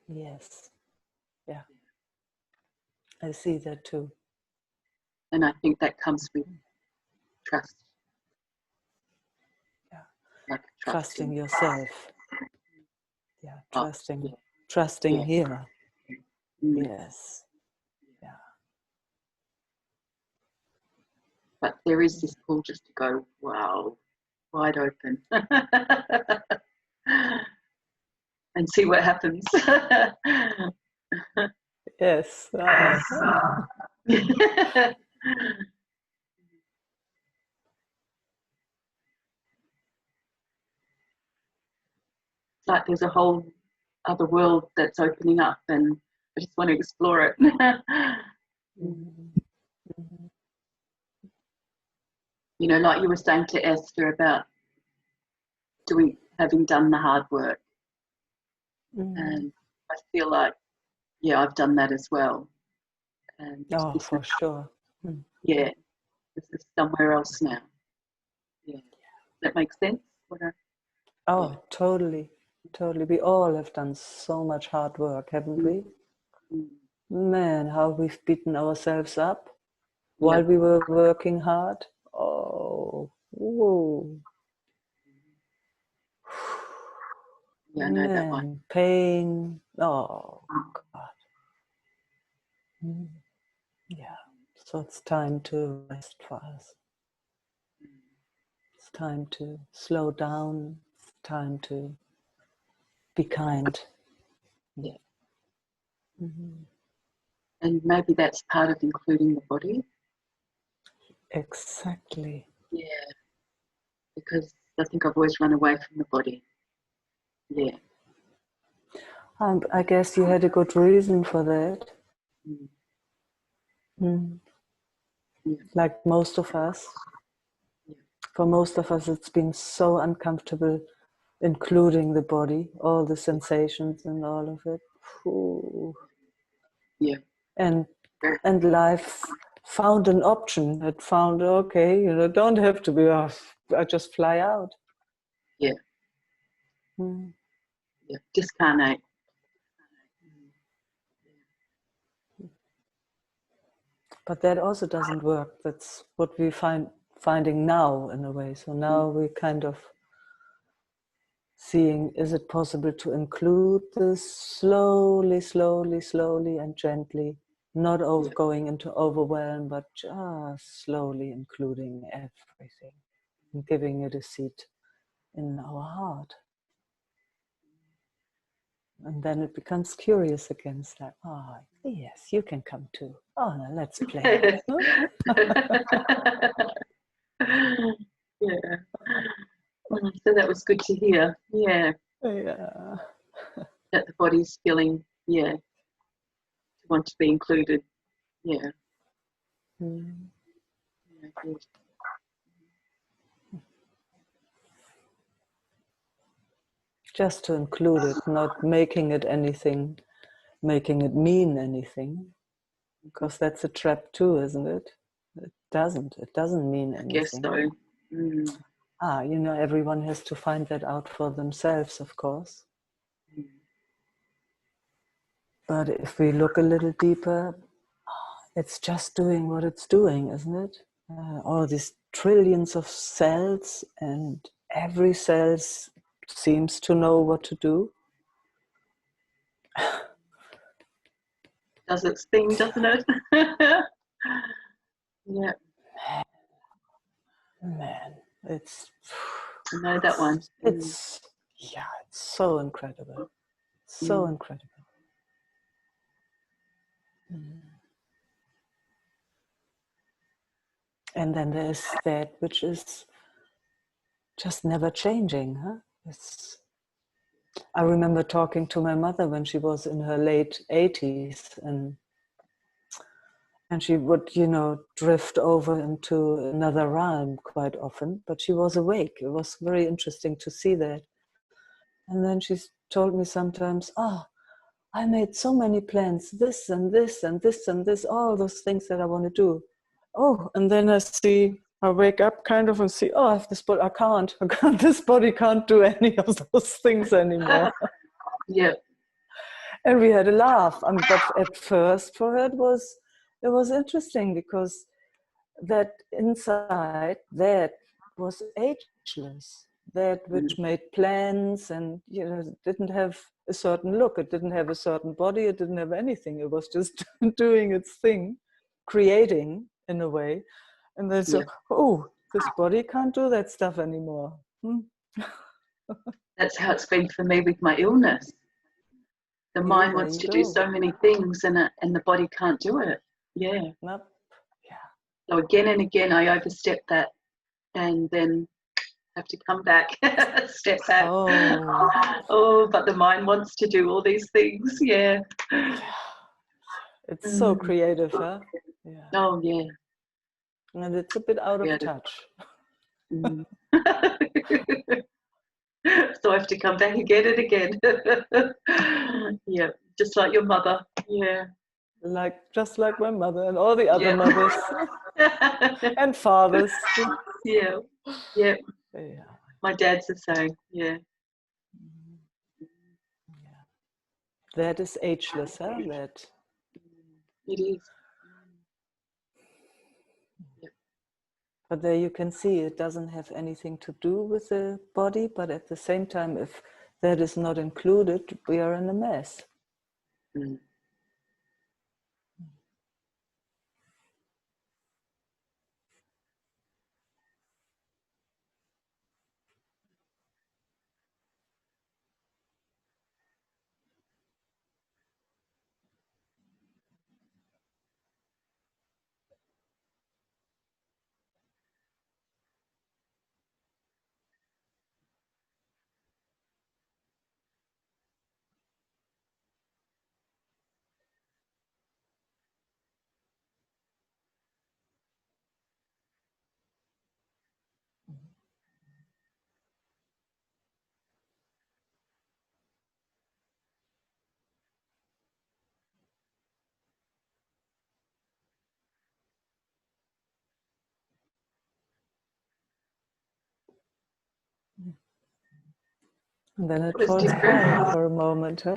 Yes. Yeah. I see that too. And I think that comes with trust. Yeah. Like trusting yourself. Yeah. Trusting here. Yes. Yeah. But there is this pull just to go, wow, wide open. And see what happens. Yes. It's like there's a whole other world that's opening up, and I just want to explore it. You know, like you were saying to Esther about having done the hard work. And I feel like, I've done that as well. And for sure. Yeah, this is somewhere else now. Yeah, does that make sense? Totally. We all have done so much hard work, haven't we? Man, how we've beaten ourselves up while we were working hard. Oh, whoa. Yeah, I know that one. Pain. Oh, God. Yeah. So it's time to rest for us. It's time to slow down. It's time to be kind. Yeah. And maybe that's part of including the body. Exactly. Yeah. Because I think I've always run away from the body. Yeah. I guess you had a good reason for that. Like most of us. For most of us, it's been so uncomfortable, including the body, all the sensations and all of it. Ooh. Yeah. And life found an option. It found, okay, you know, don't have to be off. I just fly out. Yeah. Mm. Yeah. Discarnate. But that also doesn't work. That's what we finding now in a way. So now we kind of seeing, is it possible to include this slowly, slowly, slowly and gently, not going into overwhelm, but just slowly including everything and giving it a seat in our heart. And then it becomes curious again. It's like, oh, yes, you can come too. Oh, no, let's play. Yeah. So that was good to hear. Yeah. Yeah. That the body's feeling, yeah, to want to be included. Yeah. Mm. Yeah, good. Just to include it, not making it anything, making it mean anything, because that's a trap too, isn't it? It doesn't mean anything. I guess so. Mm. Everyone has to find that out for themselves, of course. Mm. But if we look a little deeper, it's just doing what it's doing, isn't it? All these trillions of cells, and every cell seems to know what to do. Does its thing, doesn't it? Yeah. Man, it's... I know that one. It's so incredible. So incredible. Mm. And then there's that which is just never changing, huh? I remember talking to my mother when she was in her late 80s, and she would, drift over into another realm quite often, but she was awake. It was very interesting to see that. And then she told me sometimes, I made so many plans, this and this and this and this, all those things that I want to do. Oh, and then I wake up kind of and see, I have this body, I can't, this body can't do any of those things anymore. Yeah. And we had a laugh. But at first for her it was interesting, because that inside, that was ageless. That which made plans and didn't have a certain look. It didn't have a certain body. It didn't have anything. It was just doing its thing, creating in a way. And then this body can't do that stuff anymore. That's how it's been for me with my illness. The mind wants to do so many things, and the body can't do it. Yeah. Nope. Yeah. So again and again, I overstep that, and then have to come back, step back. But the mind wants to do all these things. Yeah. It's so creative, huh? Yeah. Oh yeah. And it's a bit out of touch. So I have to come back again and again. Yeah, just like your mother. Yeah. Just like my mother and all the other mothers and fathers. Yeah. Yeah. My dad's the same. Yeah. That is ageless, huh? That. It is. But there you can see it doesn't have anything to do with the body, but at the same time, if that is not included, we are in a mess. And then it falls quiet for a moment, huh?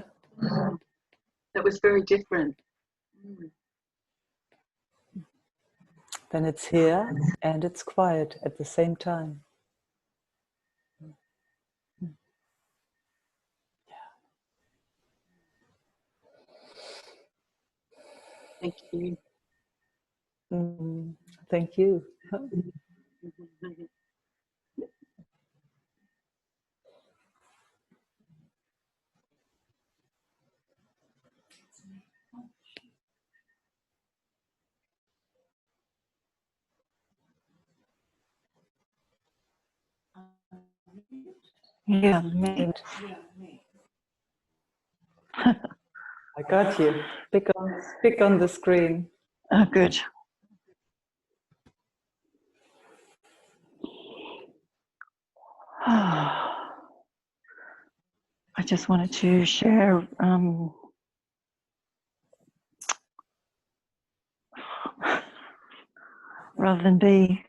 That was very different. Then it's here and it's quiet at the same time. Thank you. Thank you. Yeah, made. I got you. Pick on the screen. Oh, good. I just wanted to share rather than be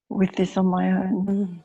with this on my own.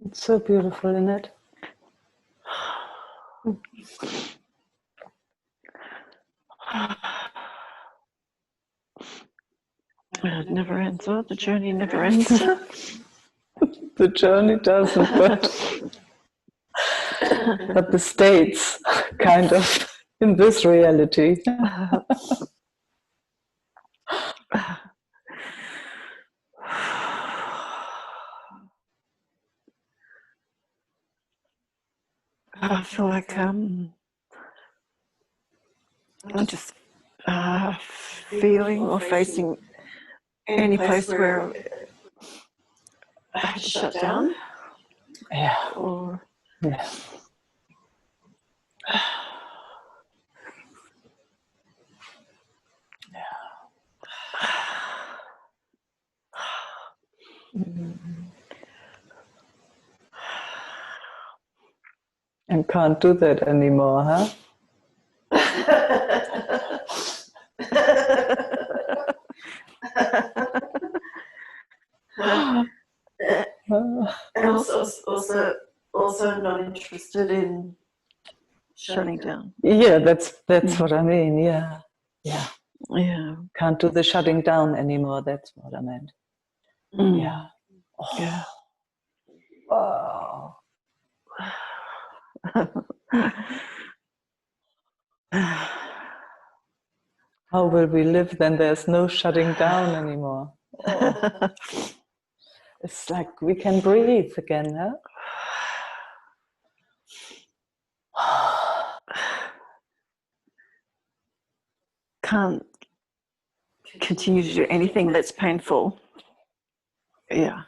It's so beautiful, isn't it? It never ends. Oh, the journey never ends. The journey doesn't, but the states kind of in this reality. I feel like I'm just feeling or facing any place where I have to shut down. Yeah. Or Yeah. And can't do that anymore, huh? And also not interested in shutting down. Yeah, that's what I mean. Yeah. Yeah. Can't do the shutting down anymore. That's what I meant. Yeah. Oh. Yeah. Wow. How will we live then? There's no shutting down anymore. Oh. It's like we can breathe again, huh? Can't continue to do anything that's painful. Yeah.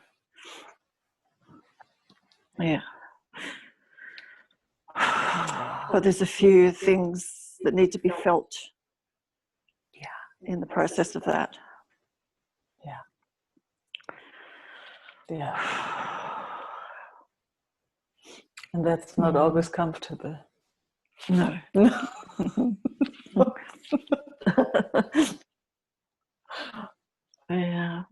Yeah. But there's a few things that need to be felt. in the process of that. Yeah. Yeah. And that's not always comfortable. No. Yeah.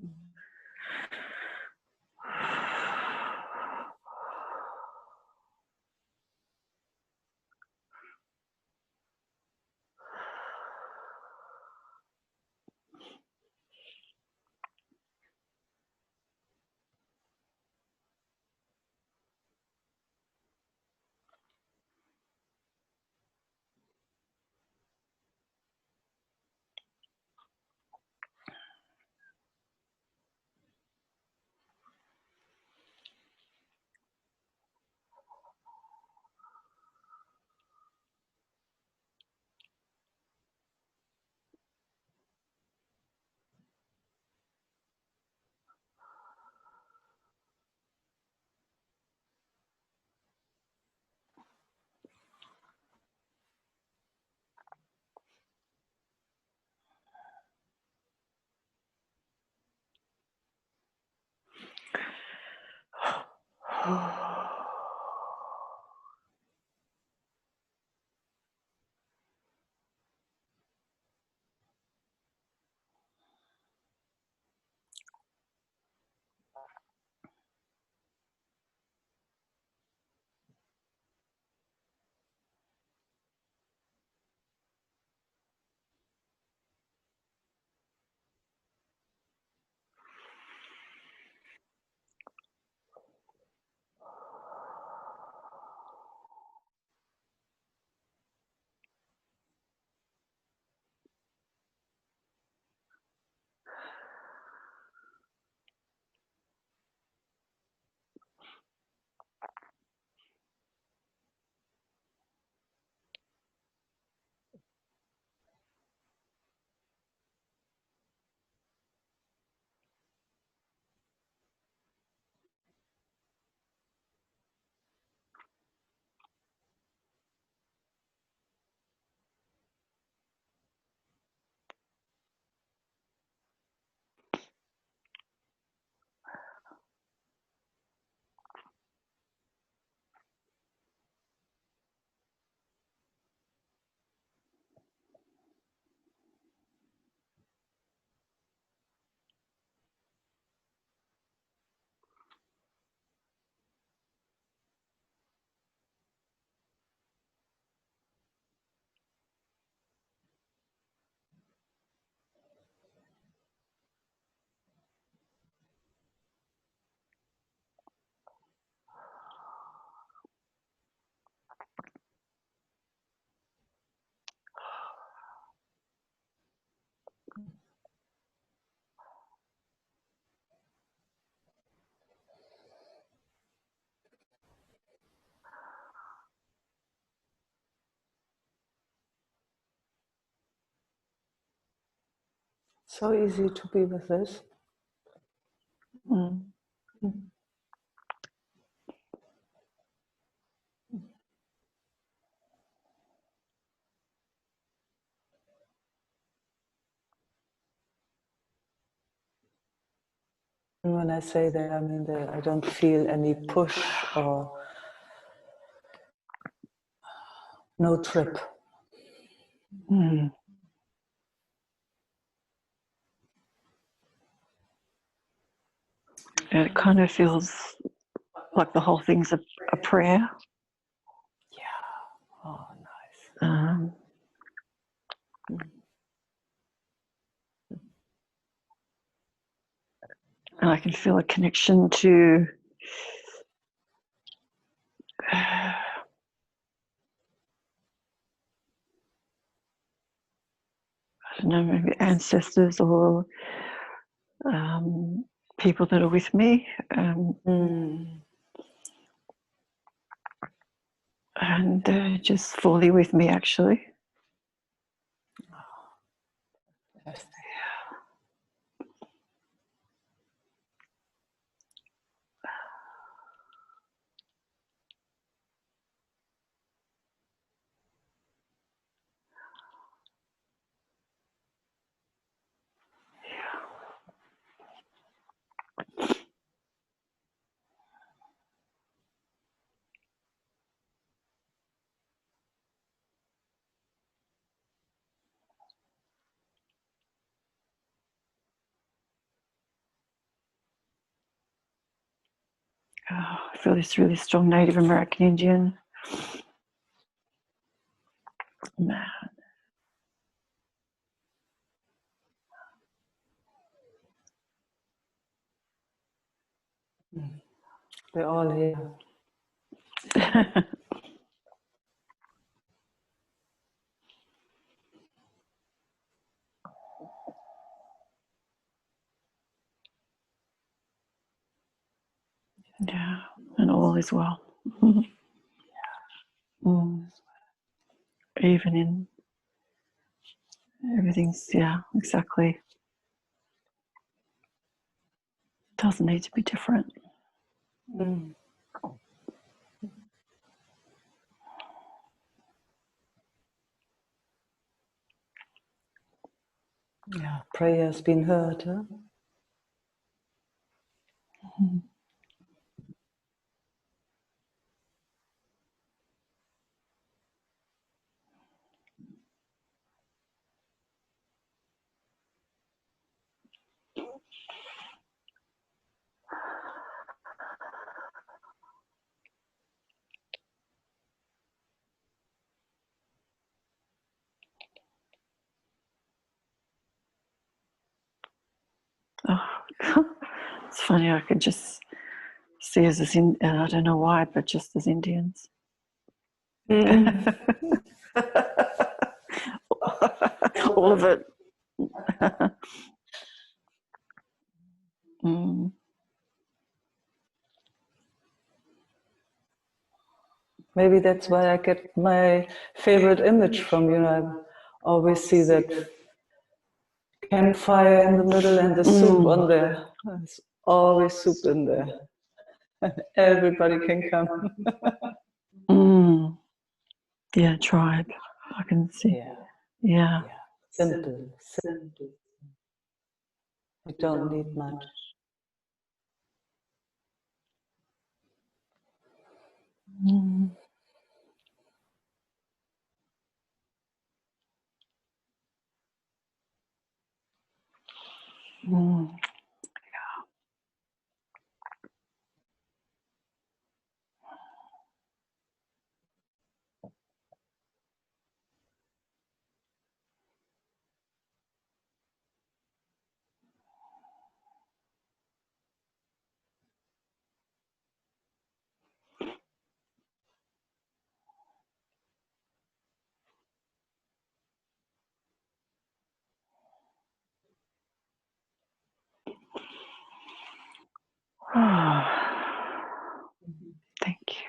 So easy to be with this. Mm. And when I say that, I mean that I don't feel any push or no trip. Mm. It kind of feels like the whole thing's a prayer. Yeah. Oh, nice. And I can feel a connection to I don't know, maybe ancestors or people that are with me. And just fully with me, actually. Yes. I feel this really strong Native American Indian. Man. They're all here. Yeah, and all is well. Even in everything's, exactly. Doesn't need to be different. Yeah, prayer's been heard, huh? Oh, it's funny, I could just see us as I don't know why, but just as Indians. All of it. Maybe that's why I get my favorite image from you. I always see that campfire in the middle and the soup on there. There's always soup in there. Everybody can come. Yeah, tribe. I can see. Yeah. Simple. We don't need much. Thank you.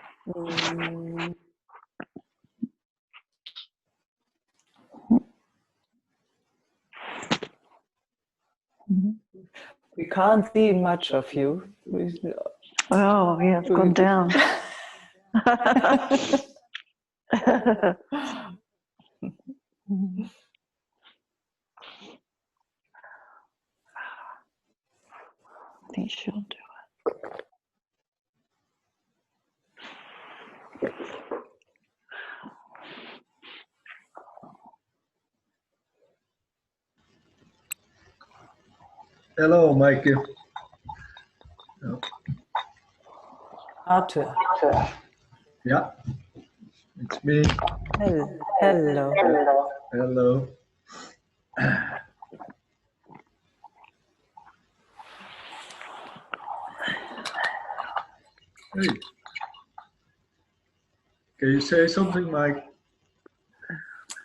We can't see much of you. Oh, yeah, it's gone down. I think she'll do it. Hello, Meike. Arthur. Yeah, it's me. Hello. Hello. Hey. Can you say something, Mike?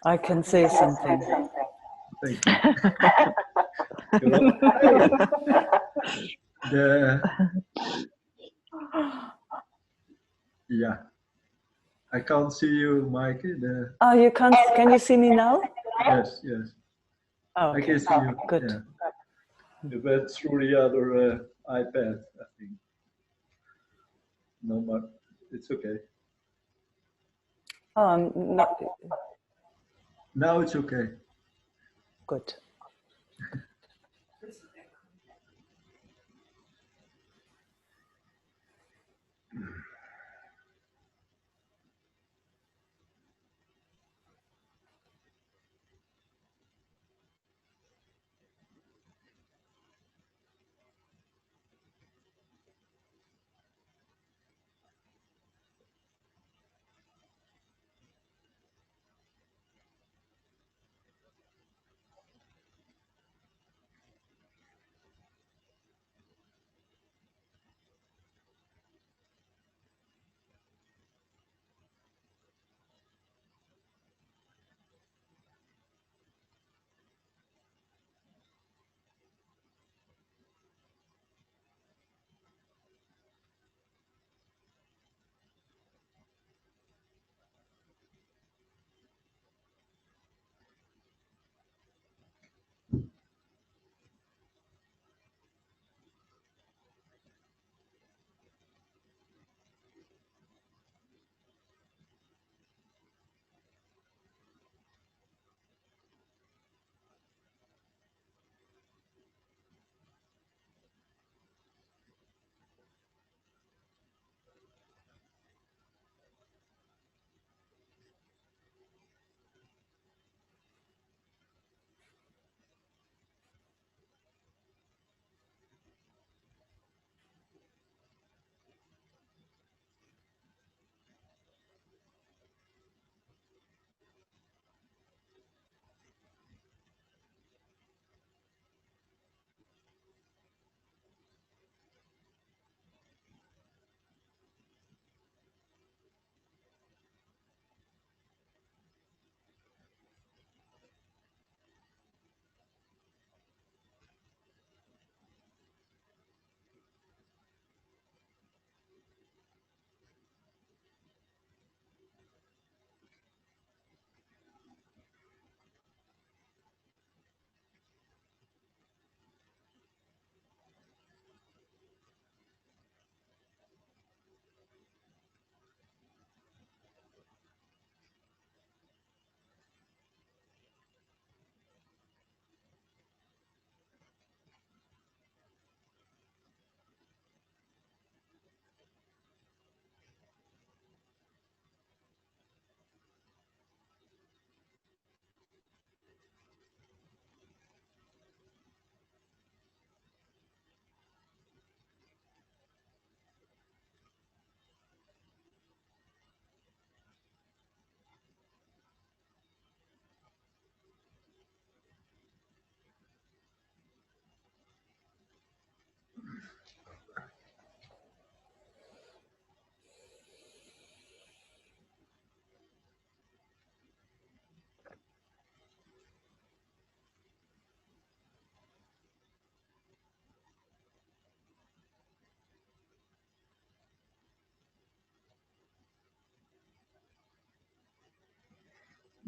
I can say something. Thank you. Yeah. I can't see you, Mike. Oh, you can't. Can you see me now? Yes. Oh, okay. I can see you. Good. Yeah. You went through the other iPad, I think. No, but it's okay. Not. Now it's okay. Good.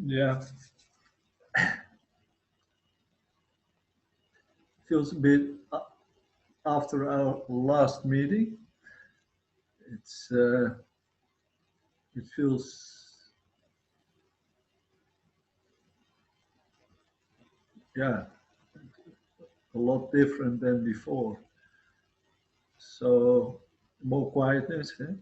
Yeah. Feels a bit after our last meeting. It feels, yeah, a lot different than before. So more quietness, eh?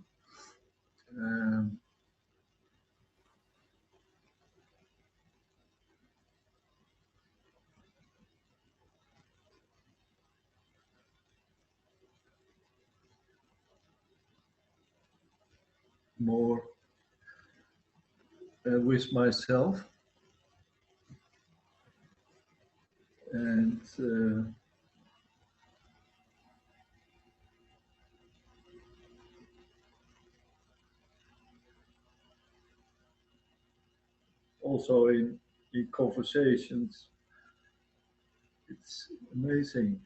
More with myself, and also in conversations. It's amazing.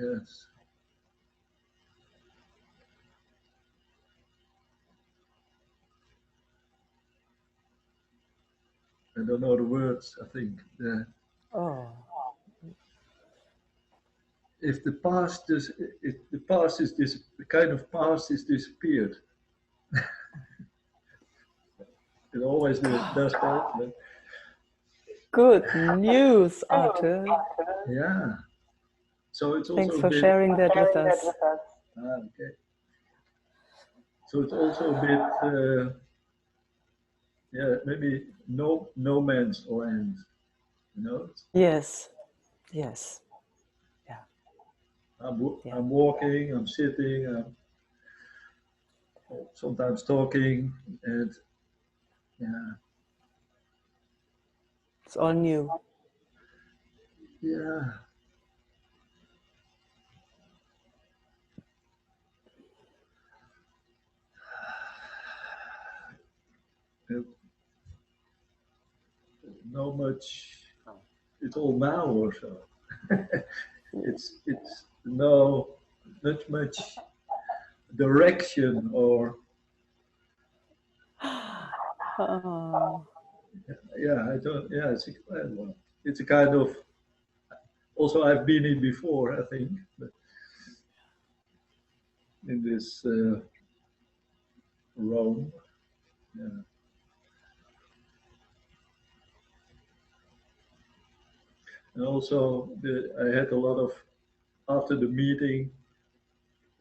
Yes. I don't know the words, I think. Oh. If the past is, if the past is this, the kind of past is disappeared. It always does that. But good news, Arthur. Yeah. So it's also thanks for sharing that with us. Okay. So it's also a bit, yeah, maybe no man's land, you know? Yes. Yes. Yeah. I'm walking, I'm sitting, I'm sometimes talking, and yeah. It's all new. Yeah. Not much, it's all now or so. it's no, not much direction or Oh. Yeah, I don't, yeah, it's a kind of, also I've been in before, I think, but in this Rome, yeah. And also I had a lot of, after the meeting,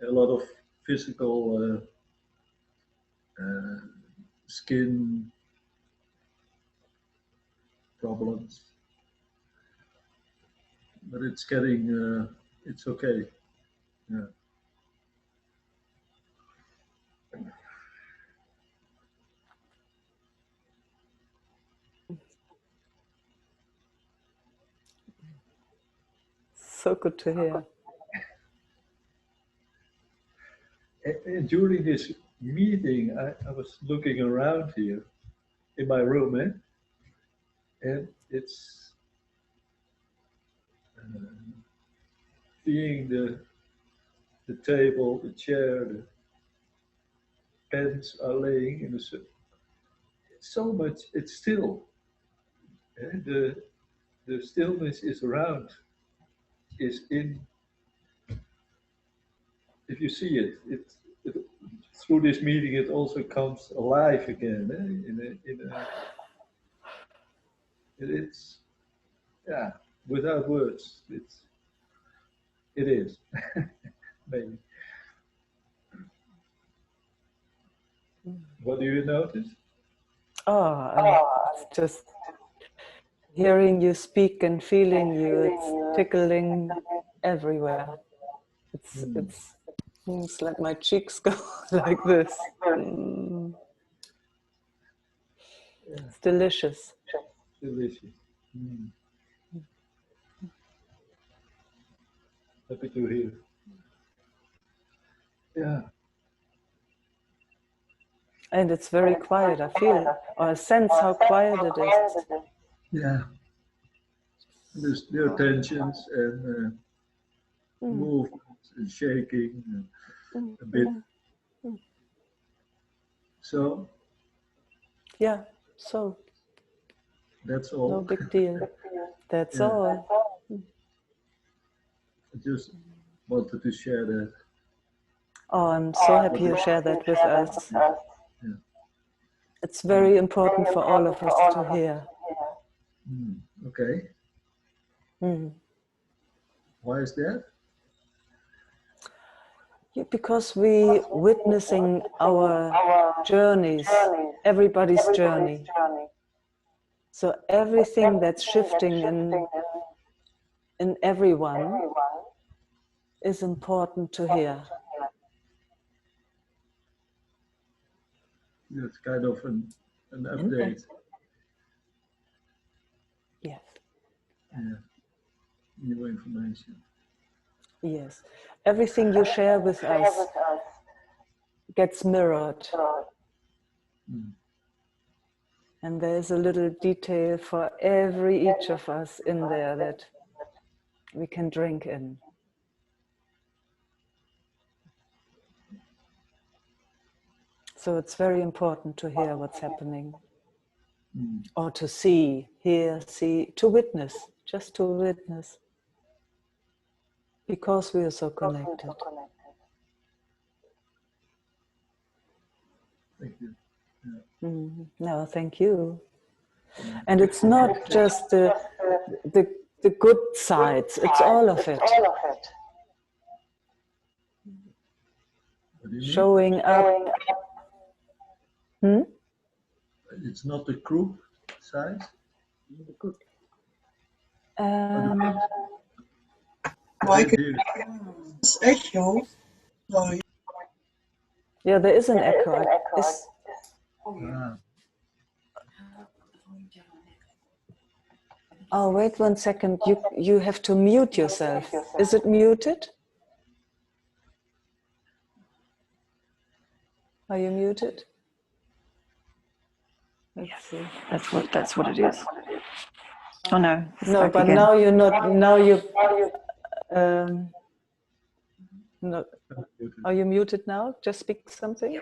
a lot of physical skin problems, but it's getting, it's okay. Yeah. So good to hear. And during this meeting, I was looking around here in my room, and it's seeing the table, the chair, the pens are laying in the. So much, it's still. The stillness is around, is in. If you see it, through this meeting, it also comes alive again. It's, yeah, without words, it is, maybe. What do you notice? Oh, it's just hearing you speak and feeling you. It's tickling everywhere. It seems like my cheeks go like this. Mm. Yeah. It's delicious. Delicious. Mm. Happy to hear. Yeah. And it's very quiet. I feel, or I sense how quiet it is. Yeah. There are tensions and movements and shaking and a bit. So? Yeah, so. That's all. No big deal. That's all. I just wanted to share that. Oh, I'm so happy you share that with us. Yeah. It's very important for all of us to hear. Okay. Why is that? Yeah, because we witnessing our journeys, everybody's journey. So everything that's shifting in everyone is important to hear. It's kind of an update. Yes. Yeah. New information. Yes. Everything you share with us gets mirrored. And there's a little detail for each of us in there that we can drink in. So it's very important to hear what's happening. Or to see, hear, see, to witness, just to witness. Because we are so connected. Thank you. No, thank you. And it's not just the good sides, it's all of it. Showing up. It's not the group size? Meike, echo. Sorry. Yeah, there is an echo. Oh, wait 1 second. You have to mute yourself. Is it muted? Are you muted? Let's see. That's what it is. Oh no. No, but again. now you're not. Now you. No. Are you muted now? Just speak something.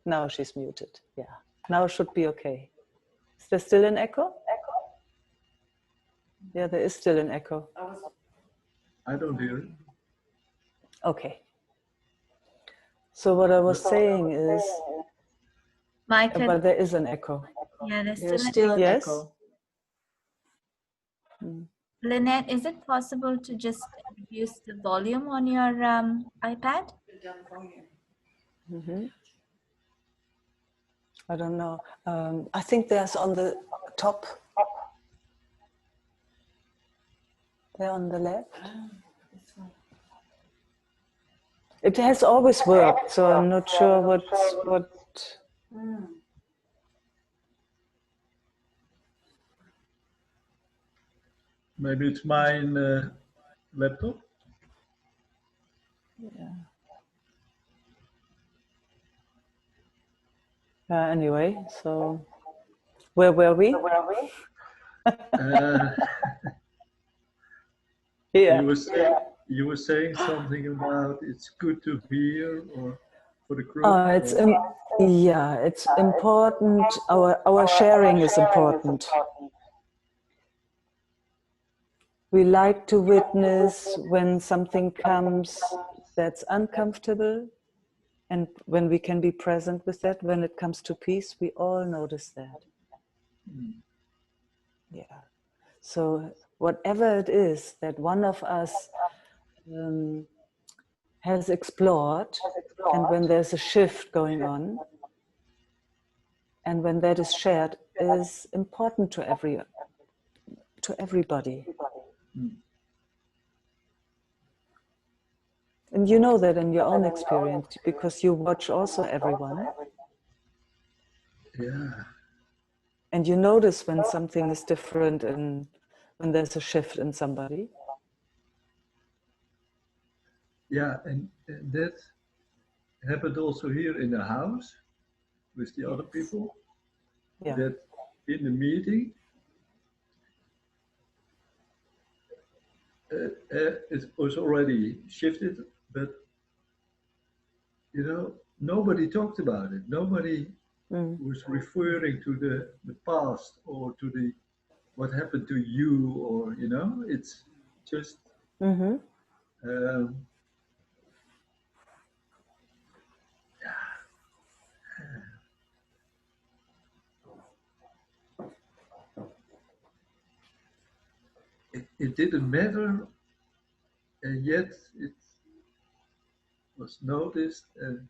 Now she's muted. Yeah. Now it should be okay. Is there still an echo? Yeah, there is still an echo. I don't hear it. Okay. So what I was saying is, Meike, but there is an echo. Yeah, There's still an yes? echo. Lynette, is it possible to just reduce the volume on your iPad? I don't know. I think there's on the top. There on the left. It has always worked, so I'm not sure what. Maybe it's my laptop. Yeah. Anyway, so where were we? Yeah. You were saying something about it's good to hear, or for the group. It's important. Our sharing is important. We like to witness when something comes that's uncomfortable, and when we can be present with that. When it comes to peace, we all notice that. Yeah. So whatever it is that one of us has explored, and when there's a shift going on, and when that is shared, is important to everybody. And you know that in your own experience, because you watch also everyone. Yeah. And you notice when something is different and when there's a shift in somebody. Yeah, and that happened also here in the house with the other people. Yeah. That in the meeting, it was already shifted, but you know, nobody talked about it. Nobody was referring to the past or to the what happened to you, or you know, it's just it didn't matter, and yet it was noticed. And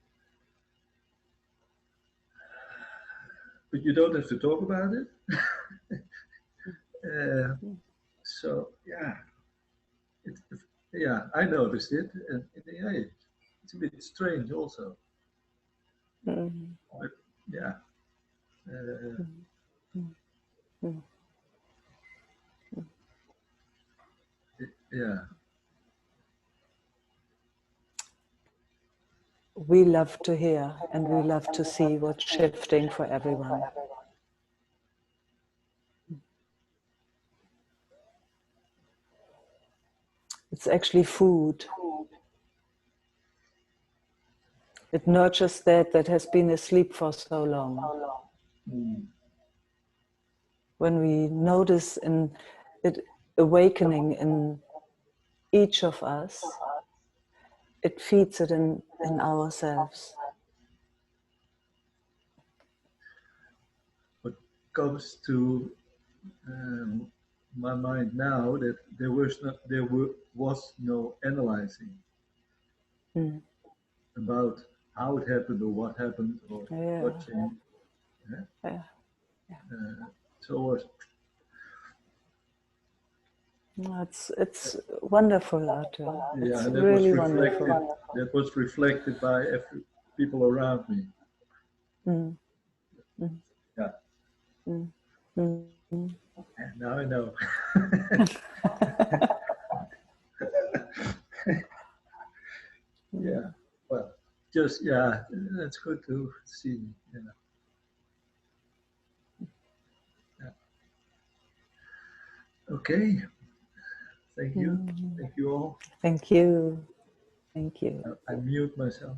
but you don't have to talk about it. So yeah, yeah, I noticed it, and yeah, it's a bit strange also. But yeah. Yeah. We love to hear and we love to see what's shifting for everyone. It's actually food. It nurtures that has been asleep for so long. When we notice in it awakening in each of us, it feeds it in ourselves. What comes to my mind now that there was no analyzing about how it happened or what happened or what changed. So it's wonderful, Arthur. Yeah, it's and really wonderful. That was reflected by people around me. Yeah. And now I know. Yeah. Well, just that's good to see. Yeah. Okay. Thank you. Thank you all. Thank you. Thank you. I mute myself.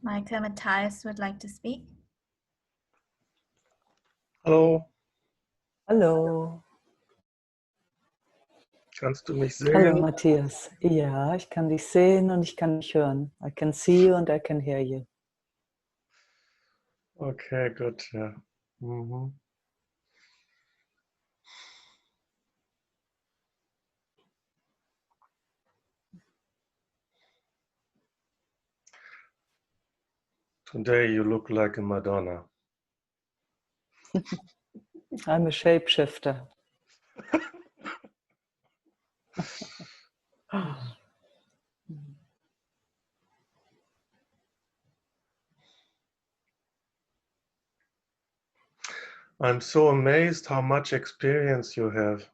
Meike Matthias would like to speak. Hallo. Hallo. Kannst du mich sehen? Hallo Matthias. Ja, ich kann dich sehen und ich kann dich hören. I can see you and I can hear you. Okay, gut, ja. Today you look like a Madonna. I'm a shapeshifter. I'm so amazed how much experience you have.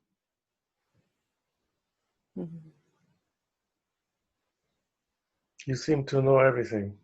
You seem to know everything.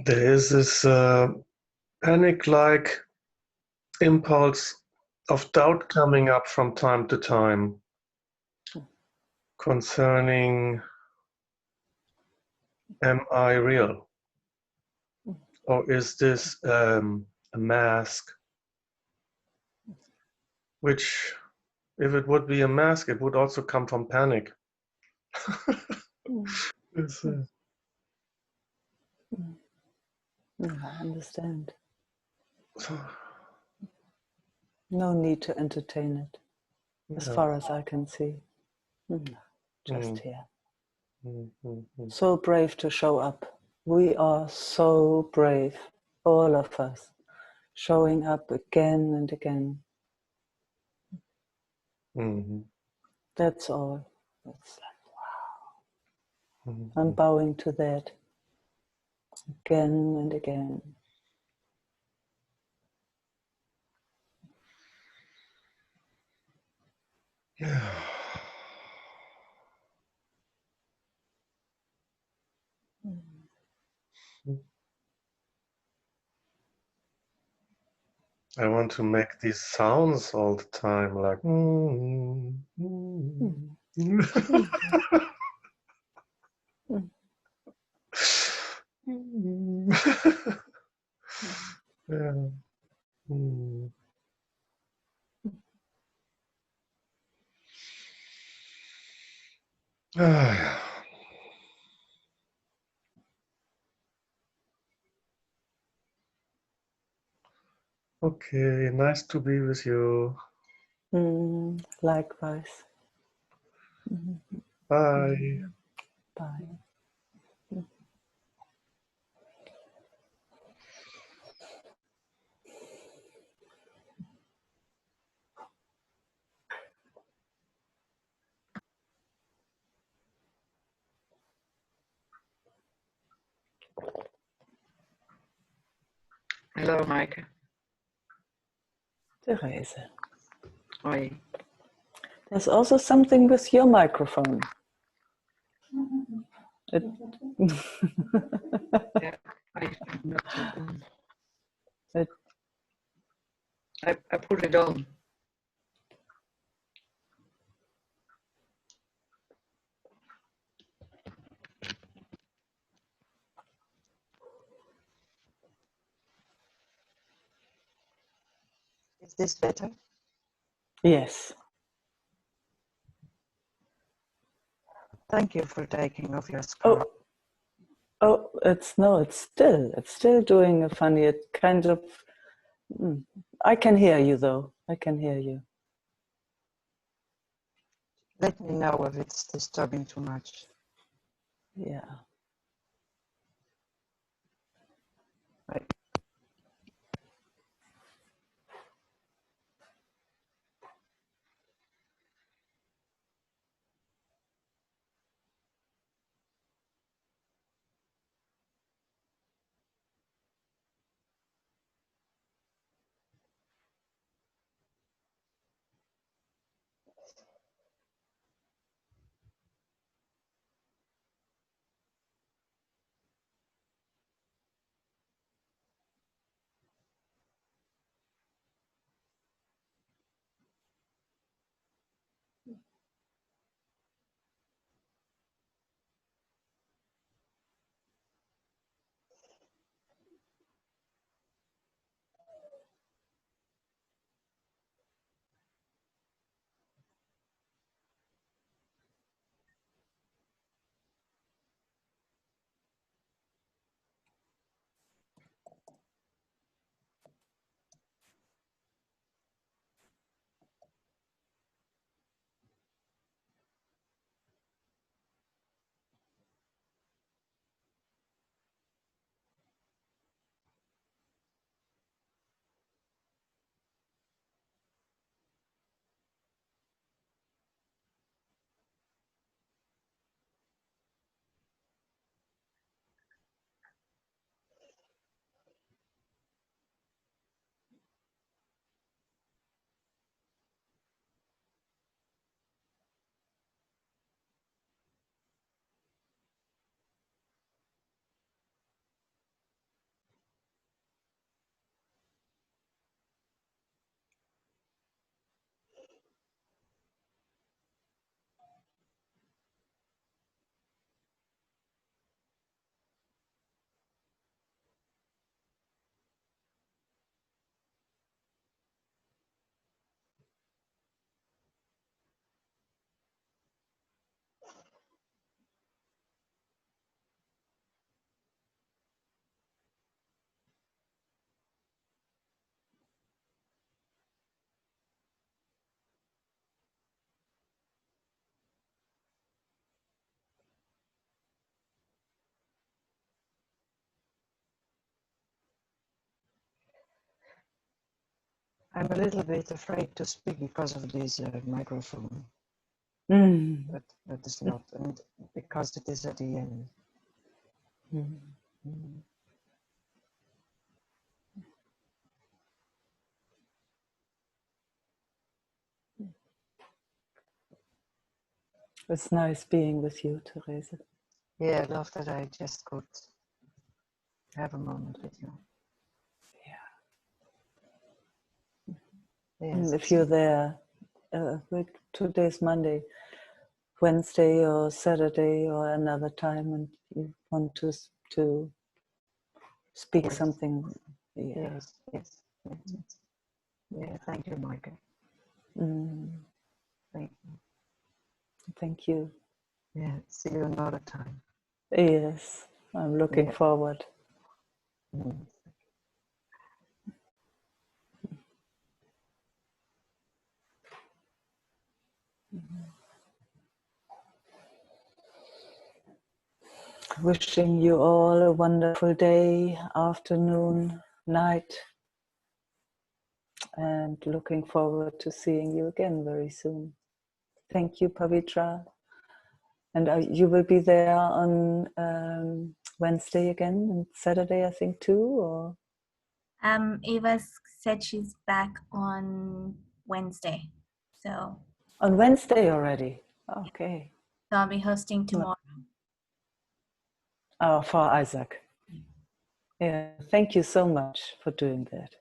There is this panic-like impulse of doubt coming up from time to time concerning, am I real? Or is this a mask? Which, if it would be a mask, it would also come from panic. I understand. No need to entertain it, as far as I can see. Just here. So brave to show up. We are so brave, all of us, showing up again and again. That's all. It's like, wow. I'm bowing to that again and again. I want to make these sounds all the time, like. Yeah. Yeah. Okay, nice to be with you. Likewise. Bye. Bye. Hello, Meike. Therese. Oi. There's also something with your microphone. It Yeah, I'm not certain. it, I put it on. Is this better? yes. Thank you for taking off your scarf. Oh, it's still doing a funny, it kind of, I can hear you though. I can hear you. Let me know if it's disturbing too much. Yeah. Right. I'm a little bit afraid to speak because of this microphone. But that is not, and because it is at the end. It's nice being with you, Therese. Yeah, I love that I just could have a moment with you. Yeah. Yes, And if you're there, today's Monday, Wednesday or Saturday or another time, and you want to speak something. Yeah. Yes, yes, yes, yes. Yeah, thank you, Meike. Thank you. Thank you. Yeah, see you another time. Yes, I'm looking forward. Wishing you all a wonderful day, afternoon, night, and looking forward to seeing you again very soon. Thank you, Pavitra. And you will be there on Wednesday again and Saturday, I think, too, or? Eva said she's back on Wednesday, so On Wednesday already. Okay. So I'll be hosting tomorrow. Oh, for Isaac. Yeah, thank you so much for doing that.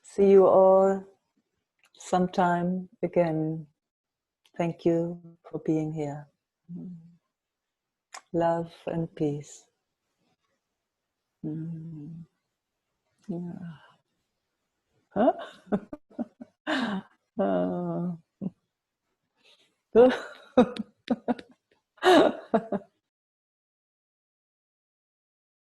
See you all sometime again. Thank you for being here. Love and peace. Yeah. Huh?